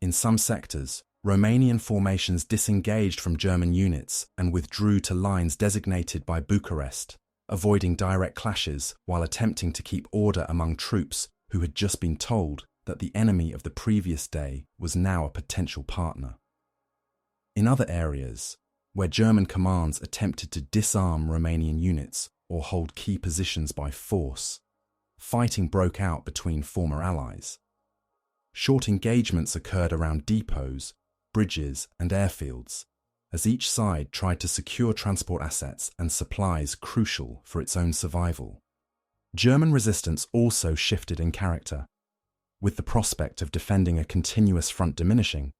In some sectors, Romanian formations disengaged from German units and withdrew to lines designated by Bucharest, avoiding direct clashes while attempting to keep order among troops who had just been told that the enemy of the previous day was now a potential partner. In other areas, where German commands attempted to disarm Romanian units or hold key positions by force, fighting broke out between former allies. Short engagements occurred around depots, bridges, and airfields, as each side tried to secure transport assets and supplies crucial for its own survival. German resistance also shifted in character. With the prospect of defending a continuous front diminishing,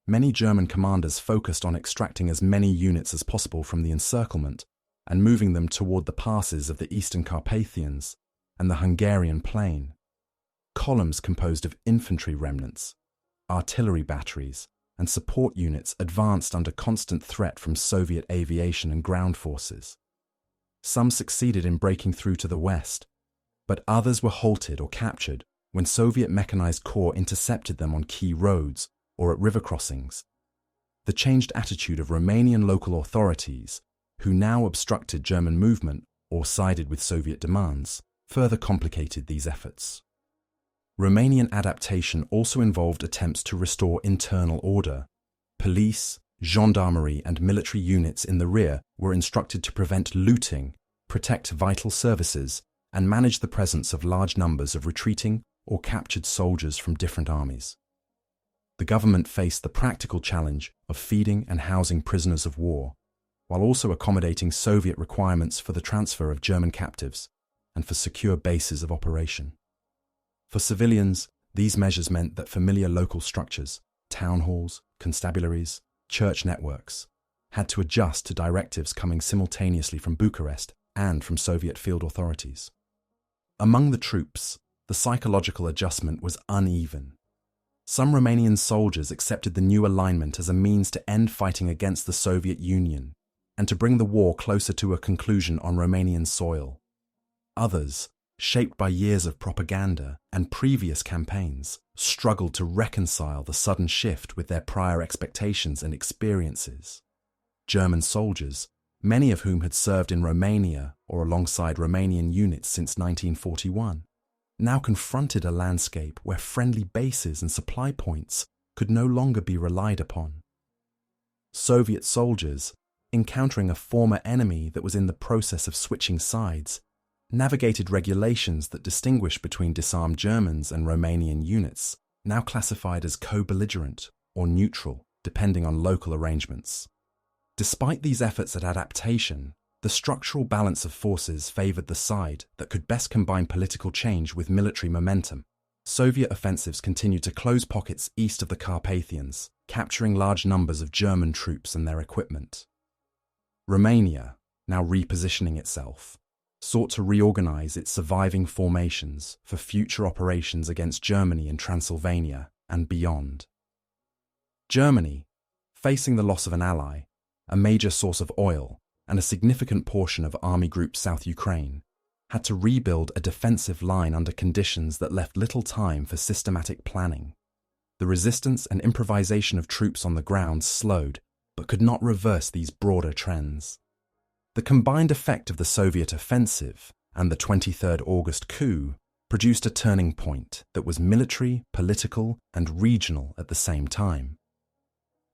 many German commanders focused on extracting as many units as possible from the encirclement and moving them toward the passes of the Eastern Carpathians and the Hungarian plain. Columns composed of infantry remnants, artillery batteries, and support units advanced under constant threat from Soviet aviation and ground forces. Some succeeded in breaking through to the west, but others were halted or captured when Soviet mechanized corps intercepted them on key roads or at river crossings. The changed attitude of Romanian local authorities, who now obstructed German movement or sided with Soviet demands, further complicated these efforts. Romanian adaptation also involved attempts to restore internal order. Police, gendarmerie, and military units in the rear were instructed to prevent looting, protect vital services, and manage the presence of large numbers of retreating or captured soldiers from different armies. The government faced the practical challenge of feeding and housing prisoners of war, while also accommodating Soviet requirements for the transfer of German captives and for secure bases of operation. For civilians, these measures meant that familiar local structures, town halls, constabularies, church networks, had to adjust to directives coming simultaneously from Bucharest and from Soviet field authorities. Among the troops, the psychological adjustment was uneven. Some Romanian soldiers accepted the new alignment as a means to end fighting against the Soviet Union and to bring the war closer to a conclusion on Romanian soil. Others, shaped by years of propaganda and previous campaigns, struggled to reconcile the sudden shift with their prior expectations and experiences. German soldiers, many of whom had served in Romania or alongside Romanian units since 1941, now confronted a landscape where friendly bases and supply points could no longer be relied upon. Soviet soldiers, encountering a former enemy that was in the process of switching sides, navigated regulations that distinguish between disarmed Germans and Romanian units, now classified as co-belligerent or neutral, depending on local arrangements. Despite these efforts at adaptation, the structural balance of forces favored the side that could best combine political change with military momentum. Soviet offensives continued to close pockets east of the Carpathians, capturing large numbers of German troops and their equipment. Romania, now repositioning itself, sought to reorganize its surviving formations for future operations against Germany in Transylvania and beyond. Germany, facing the loss of an ally, a major source of oil, and a significant portion of Army Group South Ukraine, had to rebuild a defensive line under conditions that left little time for systematic planning. The resistance and improvisation of troops on the ground slowed, but could not reverse these broader trends. The combined effect of the Soviet offensive and the 23rd August coup produced a turning point that was military, political, and regional at the same time.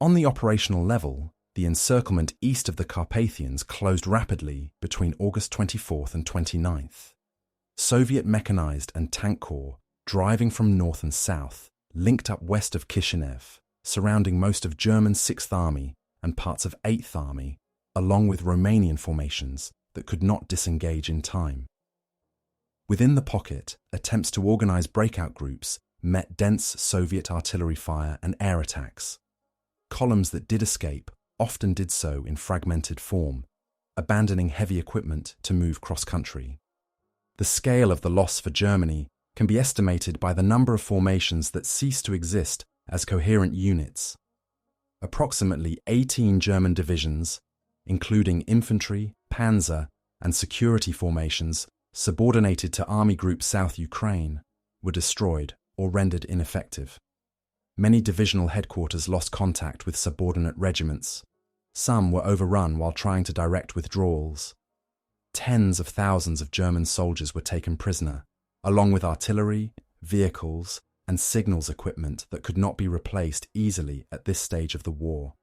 On the operational level, the encirclement east of the Carpathians closed rapidly between August 24th and 29th. Soviet mechanized and tank corps, driving from north and south, linked up west of Kishinev, surrounding most of German 6th Army and parts of 8th Army, along with Romanian formations that could not disengage in time. Within the pocket, attempts to organize breakout groups met dense Soviet artillery fire and air attacks. Columns that did escape often did so in fragmented form, abandoning heavy equipment to move cross-country. The scale of the loss for Germany can be estimated by the number of formations that ceased to exist as coherent units. Approximately 18 German divisions, including infantry, panzer, and security formations subordinated to Army Group South Ukraine, were destroyed or rendered ineffective. Many divisional headquarters lost contact with subordinate regiments. Some were overrun while trying to direct withdrawals. Tens of thousands of German soldiers were taken prisoner, along with artillery, vehicles, and signals equipment that could not be replaced easily at this stage of the war.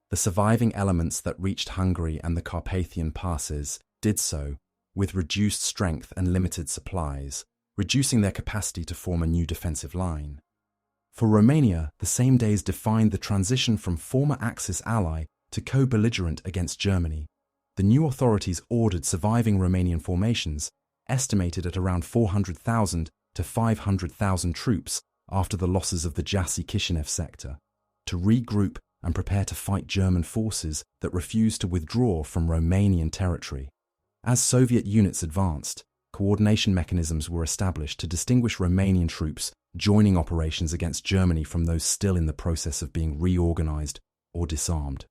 The surviving elements that reached Hungary and the Carpathian passes did so with reduced strength and limited supplies, reducing their capacity to form a new defensive line. For Romania, the same days defined the transition from former Axis ally to co-belligerent against Germany. The new authorities ordered surviving Romanian formations, estimated at around 400,000 to 500,000 troops after the losses of the Jassy-Kishinev sector, to regroup and prepare to fight German forces that refused to withdraw from Romanian territory. As Soviet units advanced, coordination mechanisms were established to distinguish Romanian troops joining operations against Germany from those still in the process of being reorganized or disarmed.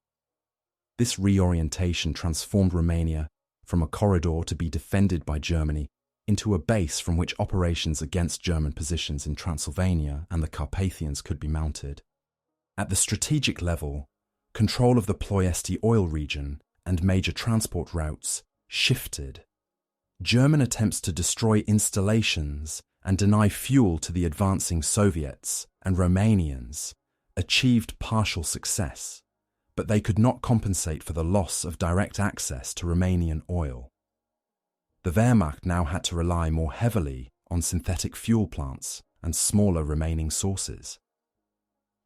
This reorientation transformed Romania from a corridor to be defended by Germany into a base from which operations against German positions in Transylvania and the Carpathians could be mounted. At the strategic level, control of the Ploiesti oil region and major transport routes shifted. German attempts to destroy installations and deny fuel to the advancing Soviets and Romanians achieved partial success, but they could not compensate for the loss of direct access to Romanian oil. The Wehrmacht now had to rely more heavily on synthetic fuel plants and smaller remaining sources.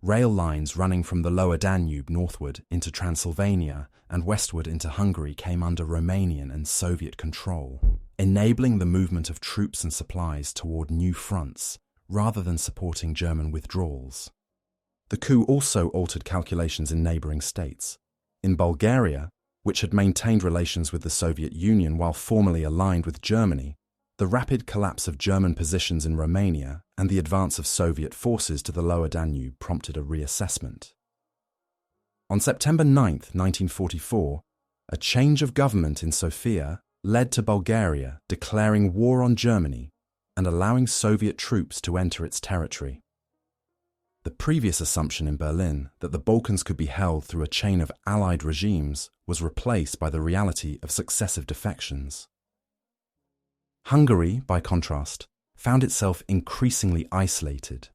Rail lines running from the lower Danube northward into Transylvania and westward into Hungary came under Romanian and Soviet control, enabling the movement of troops and supplies toward new fronts rather than supporting German withdrawals. The coup also altered calculations in neighbouring states. In Bulgaria, which had maintained relations with the Soviet Union while formally aligned with Germany, the rapid collapse of German positions in Romania and the advance of Soviet forces to the lower Danube prompted a reassessment. On September 9, 1944, a change of government in Sofia led to Bulgaria declaring war on Germany and allowing Soviet troops to enter its territory. The previous assumption in Berlin that the Balkans could be held through a chain of allied regimes was replaced by the reality of successive defections. Hungary, by contrast, found itself increasingly isolated.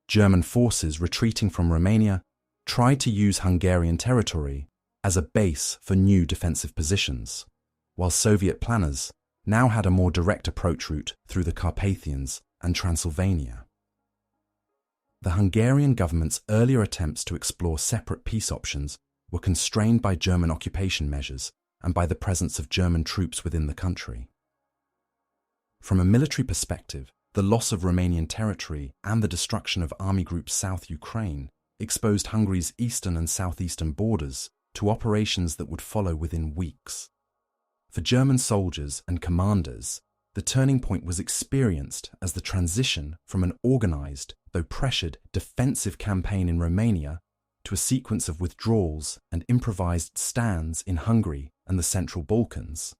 German forces retreating from Romania tried to use Hungarian territory as a base for new defensive positions, while Soviet planners now had a more direct approach route through the Carpathians and Transylvania. The Hungarian government's earlier attempts to explore separate peace options were constrained by German occupation measures and by the presence of German troops within the country. From a military perspective, the loss of Romanian territory and the destruction of Army Group South Ukraine exposed Hungary's eastern and southeastern borders to operations that would follow within weeks. For German soldiers and commanders, the turning point was experienced as the transition from an organized, though pressured, defensive campaign in Romania to a sequence of withdrawals and improvised stands in Hungary and the Central Balkans.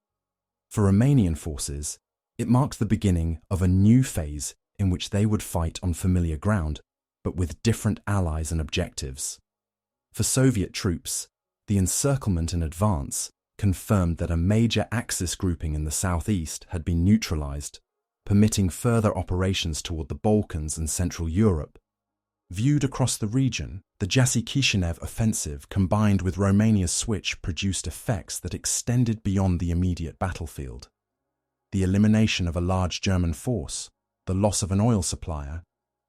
For Romanian forces, it marked the beginning of a new phase in which they would fight on familiar ground, but with different allies and objectives. For Soviet troops, the encirclement and advance confirmed that a major Axis grouping in the southeast had been neutralized, permitting further operations toward the Balkans and Central Europe. Viewed across the region, the Jassy-Kishinev offensive combined with Romania's switch produced effects that extended beyond the immediate battlefield. The elimination of a large German force, the loss of an oil supplier,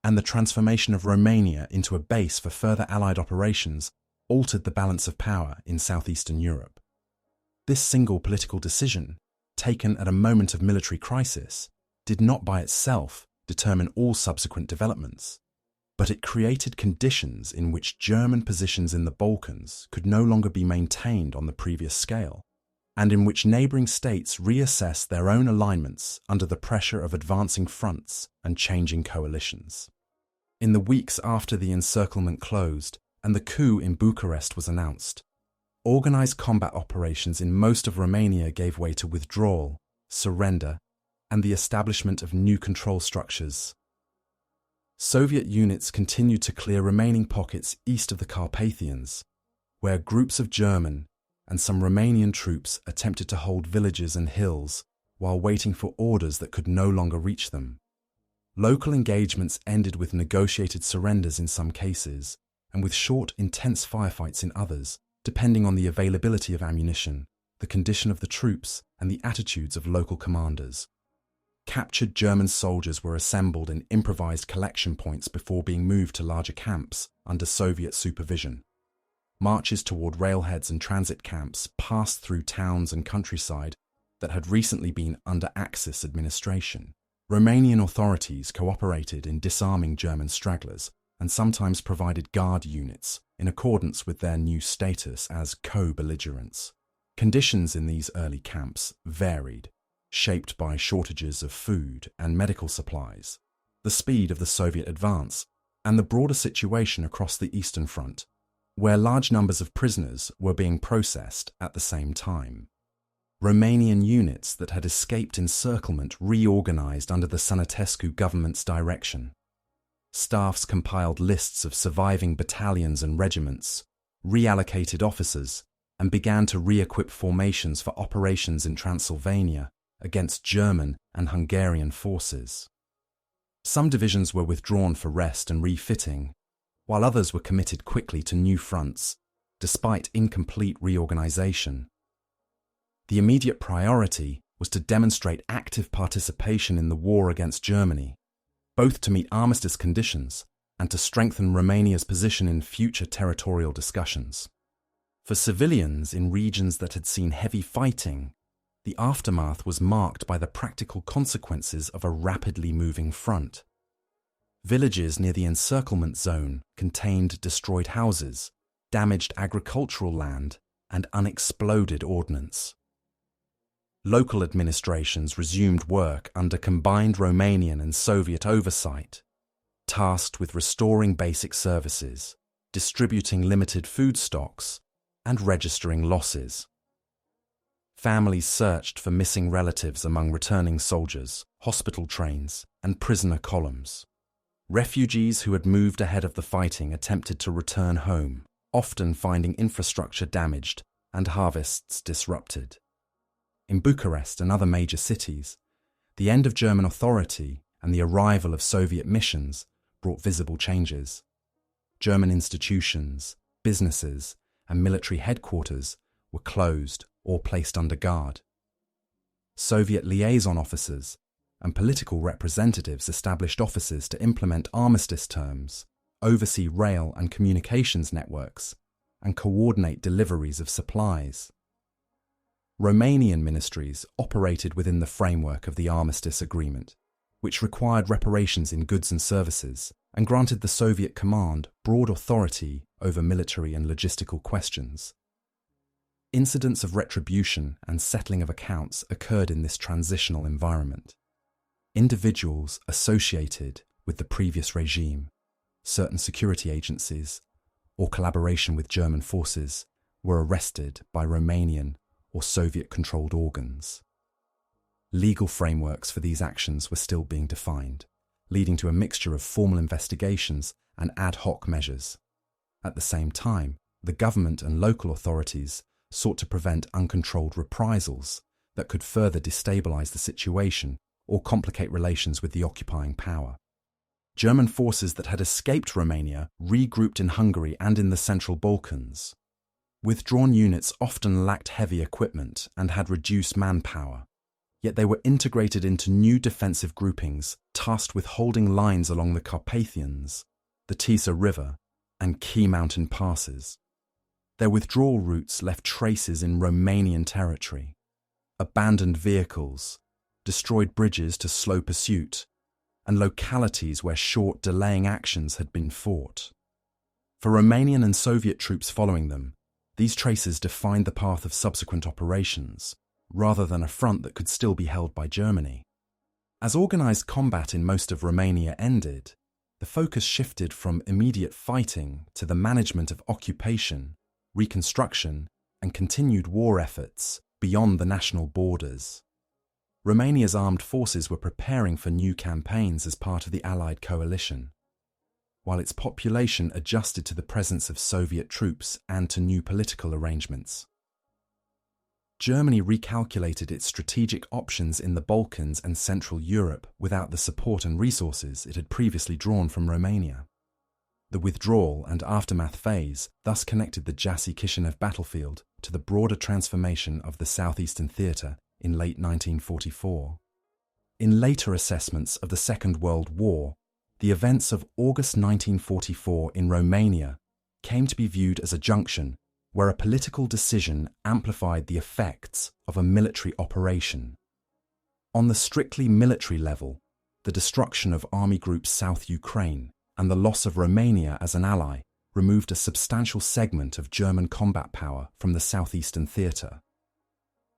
and the transformation of Romania into a base for further Allied operations altered the balance of power in southeastern Europe. This single political decision, taken at a moment of military crisis, did not by itself determine all subsequent developments, but it created conditions in which German positions in the Balkans could no longer be maintained on the previous scale, and in which neighbouring states reassessed their own alignments under the pressure of advancing fronts and changing coalitions. In the weeks after the encirclement closed and the coup in Bucharest was announced, organised combat operations in most of Romania gave way to withdrawal, surrender, and the establishment of new control structures. Soviet units continued to clear remaining pockets east of the Carpathians, where groups of German and some Romanian troops attempted to hold villages and hills while waiting for orders that could no longer reach them. Local engagements ended with negotiated surrenders in some cases, and with short, intense firefights in others, depending on the availability of ammunition, the condition of the troops, and the attitudes of local commanders. Captured German soldiers were assembled in improvised collection points before being moved to larger camps under Soviet supervision. Marches toward railheads and transit camps passed through towns and countryside that had recently been under Axis administration. Romanian authorities cooperated in disarming German stragglers and sometimes provided guard units in accordance with their new status as co-belligerents. Conditions in these early camps varied, shaped by shortages of food and medical supplies, the speed of the Soviet advance, and the broader situation across the Eastern Front, where large numbers of prisoners were being processed at the same time. Romanian units that had escaped encirclement reorganized under the Sănătescu government's direction. Staffs compiled lists of surviving battalions and regiments, reallocated officers, and began to re-equip formations for operations in Transylvania against German and Hungarian forces. Some divisions were withdrawn for rest and refitting, while others were committed quickly to new fronts, despite incomplete reorganization. The immediate priority was to demonstrate active participation in the war against Germany, both to meet armistice conditions and to strengthen Romania's position in future territorial discussions. For civilians in regions that had seen heavy fighting, the aftermath was marked by the practical consequences of a rapidly moving front. Villages near the encirclement zone contained destroyed houses, damaged agricultural land, and unexploded ordnance. Local administrations resumed work under combined Romanian and Soviet oversight, tasked with restoring basic services, distributing limited food stocks, and registering losses. Families searched for missing relatives among returning soldiers, hospital trains, and prisoner columns. Refugees who had moved ahead of the fighting attempted to return home, often finding infrastructure damaged and harvests disrupted. In Bucharest and other major cities, the end of German authority and the arrival of Soviet missions brought visible changes. German institutions, businesses, and military headquarters were closed or placed under guard. Soviet liaison officers and political representatives established offices to implement armistice terms, oversee rail and communications networks, and coordinate deliveries of supplies. Romanian ministries operated within the framework of the armistice agreement, which required reparations in goods and services and granted the Soviet command broad authority over military and logistical questions. Incidents of retribution and settling of accounts occurred in this transitional environment. Individuals associated with the previous regime, certain security agencies, or collaboration with German forces were arrested by Romanian or Soviet-controlled organs. Legal frameworks for these actions were still being defined, leading to a mixture of formal investigations and ad hoc measures. At the same time, the government and local authorities sought to prevent uncontrolled reprisals that could further destabilize the situation or complicate relations with the occupying power. German forces that had escaped Romania regrouped in Hungary and in the Central Balkans. Withdrawn units often lacked heavy equipment and had reduced manpower, yet they were integrated into new defensive groupings tasked with holding lines along the Carpathians, the Tisa River, and key mountain passes. Their withdrawal routes left traces in Romanian territory: abandoned vehicles, destroyed bridges to slow pursuit, and localities where short delaying actions had been fought. For Romanian and Soviet troops following them, these traces defined the path of subsequent operations, rather than a front that could still be held by Germany. As organised combat in most of Romania ended, the focus shifted from immediate fighting to the management of occupation, reconstruction, and continued war efforts beyond the national borders. Romania's armed forces were preparing for new campaigns as part of the Allied coalition, while its population adjusted to the presence of Soviet troops and to new political arrangements. Germany recalculated its strategic options in the Balkans and Central Europe without the support and resources it had previously drawn from Romania. The withdrawal and aftermath phase thus connected the Jassy-Kishinev battlefield to the broader transformation of the southeastern theatre in late 1944. In later assessments of the Second World War, the events of August 1944 in Romania came to be viewed as a junction where a political decision amplified the effects of a military operation. On the strictly military level, the destruction of Army Group South Ukraine and the loss of Romania as an ally removed a substantial segment of German combat power from the southeastern theatre.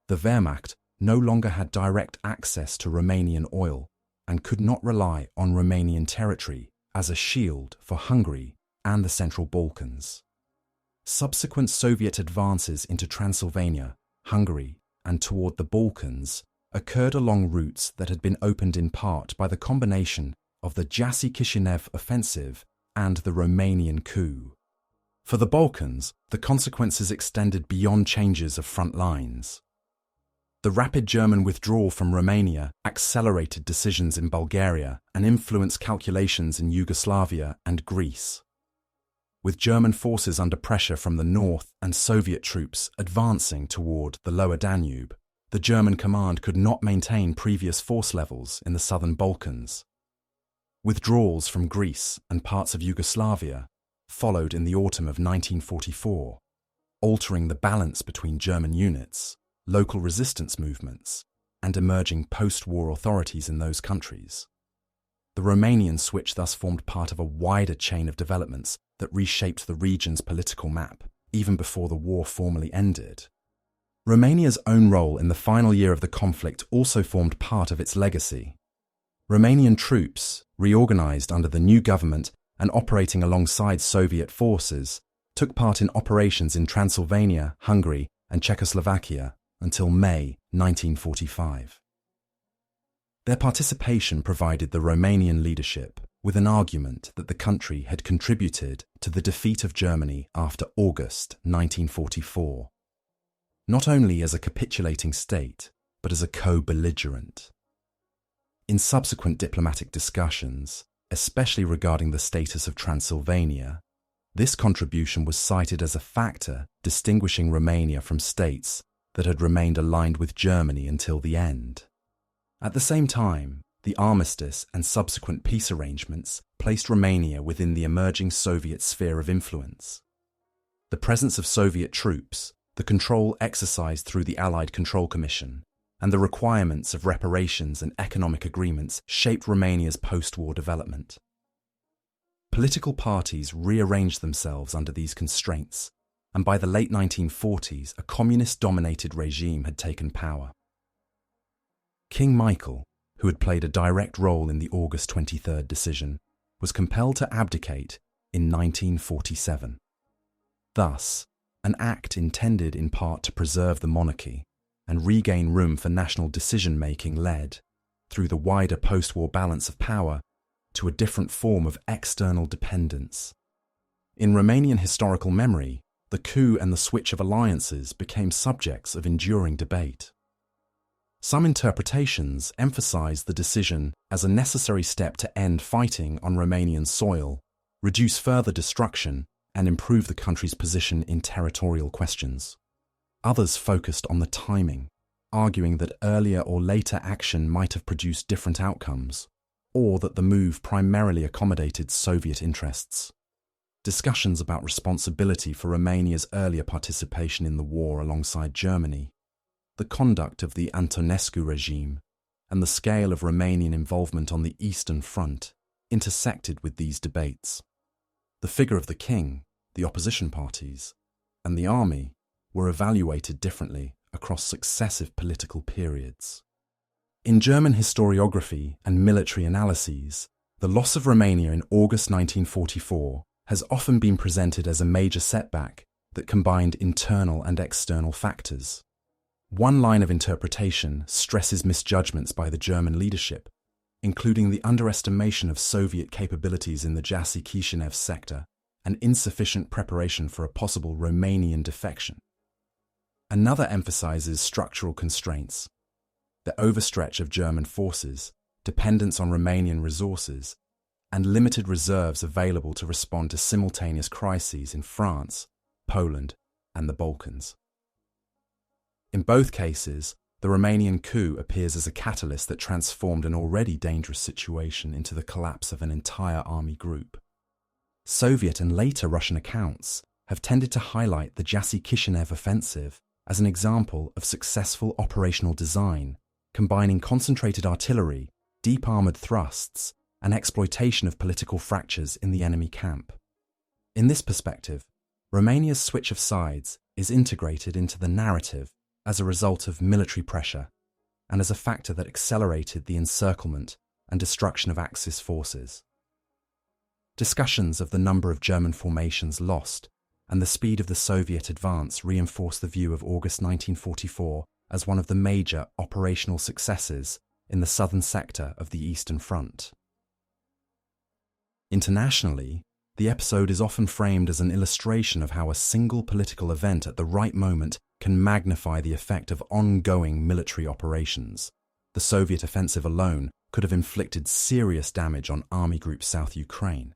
The Wehrmacht no longer had direct access to Romanian oil and could not rely on Romanian territory as a shield for Hungary and the Central Balkans. Subsequent Soviet advances into Transylvania, Hungary, and toward the Balkans occurred along routes that had been opened in part by the combination of the Jassy-Kishinev offensive and the Romanian coup. For the Balkans, the consequences extended beyond changes of front lines. The rapid German withdrawal from Romania accelerated decisions in Bulgaria and influenced calculations in Yugoslavia and Greece. With German forces under pressure from the north and Soviet troops advancing toward the lower Danube, the German command could not maintain previous force levels in the southern Balkans. Withdrawals from Greece and parts of Yugoslavia followed in the autumn of 1944, altering the balance between German units, local resistance movements, and emerging post-war authorities in those countries. The Romanian switch thus formed part of a wider chain of developments that reshaped the region's political map, even before the war formally ended. Romania's own role in the final year of the conflict also formed part of its legacy. Romanian troops, reorganized under the new government and operating alongside Soviet forces, took part in operations in Transylvania, Hungary, and Czechoslovakia until May 1945. Their participation provided the Romanian leadership with an argument that the country had contributed to the defeat of Germany after August 1944, not only as a capitulating state, but as a co-belligerent. In subsequent diplomatic discussions, especially regarding the status of Transylvania, this contribution was cited as a factor distinguishing Romania from states that had remained aligned with Germany until the end. At the same time, the armistice and subsequent peace arrangements placed Romania within the emerging Soviet sphere of influence. The presence of Soviet troops, the control exercised through the Allied Control Commission, and the requirements of reparations and economic agreements shaped Romania's post-war development. Political parties rearranged themselves under these constraints, and by the late 1940s, a communist-dominated regime had taken power. King Michael, who had played a direct role in the August 23 decision, was compelled to abdicate in 1947. Thus, an act intended in part to preserve the monarchy and regain room for national decision-making led, through the wider post-war balance of power, to a different form of external dependence. In Romanian historical memory, the coup and the switch of alliances became subjects of enduring debate. Some interpretations emphasize the decision as a necessary step to end fighting on Romanian soil, reduce further destruction, and improve the country's position in territorial questions. Others focused on the timing, arguing that earlier or later action might have produced different outcomes, or that the move primarily accommodated Soviet interests. Discussions about responsibility for Romania's earlier participation in the war alongside Germany, the conduct of the Antonescu regime, and the scale of Romanian involvement on the Eastern Front intersected with these debates. The figure of the king, the opposition parties, and the army were evaluated differently across successive political periods. In German historiography and military analyses, the loss of Romania in August 1944 has often been presented as a major setback that combined internal and external factors. One line of interpretation stresses misjudgments by the German leadership, including the underestimation of Soviet capabilities in the Jassy-Kishinev sector and insufficient preparation for a possible Romanian defection. Another emphasizes structural constraints, the overstretch of German forces, dependence on Romanian resources, and limited reserves available to respond to simultaneous crises in France, Poland, and the Balkans. In both cases, the Romanian coup appears as a catalyst that transformed an already dangerous situation into the collapse of an entire army group. Soviet and later Russian accounts have tended to highlight the Jassy-Kishinev offensive as an example of successful operational design, combining concentrated artillery, deep armoured thrusts, and exploitation of political fractures in the enemy camp. In this perspective, Romania's switch of sides is integrated into the narrative as a result of military pressure and as a factor that accelerated the encirclement and destruction of Axis forces. Discussions of the number of German formations lost and the speed of the Soviet advance reinforce the view of August 1944 as one of the major operational successes in the southern sector of the Eastern Front. Internationally, the episode is often framed as an illustration of how a single political event at the right moment can magnify the effect of ongoing military operations. The Soviet offensive alone could have inflicted serious damage on Army Group South Ukraine.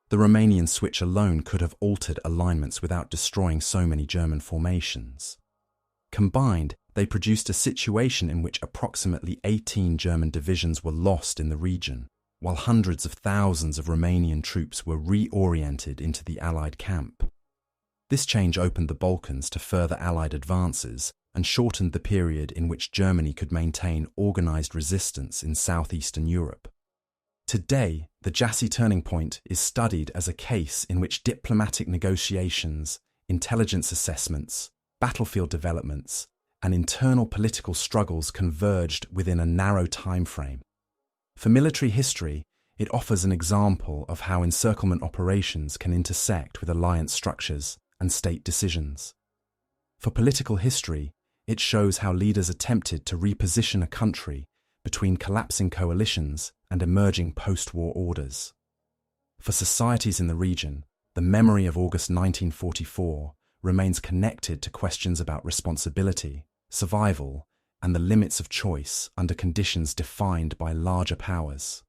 The Romanian switch alone could have altered alignments without destroying so many German formations. Combined, they produced a situation in which approximately 18 German divisions were lost in the region, while hundreds of thousands of Romanian troops were reoriented into the Allied camp. This change opened the Balkans to further Allied advances and shortened the period in which Germany could maintain organised resistance in southeastern Europe. Today, the Jassy turning point is studied as a case in which diplomatic negotiations, intelligence assessments, battlefield developments, and internal political struggles converged within a narrow time frame. For military history, it offers an example of how encirclement operations can intersect with alliance structures and state decisions. For political history, it shows how leaders attempted to reposition a country between collapsing coalitions and emerging post-war orders. For societies in the region, the memory of August 1944 remains connected to questions about responsibility, survival, and the limits of choice under conditions defined by larger powers.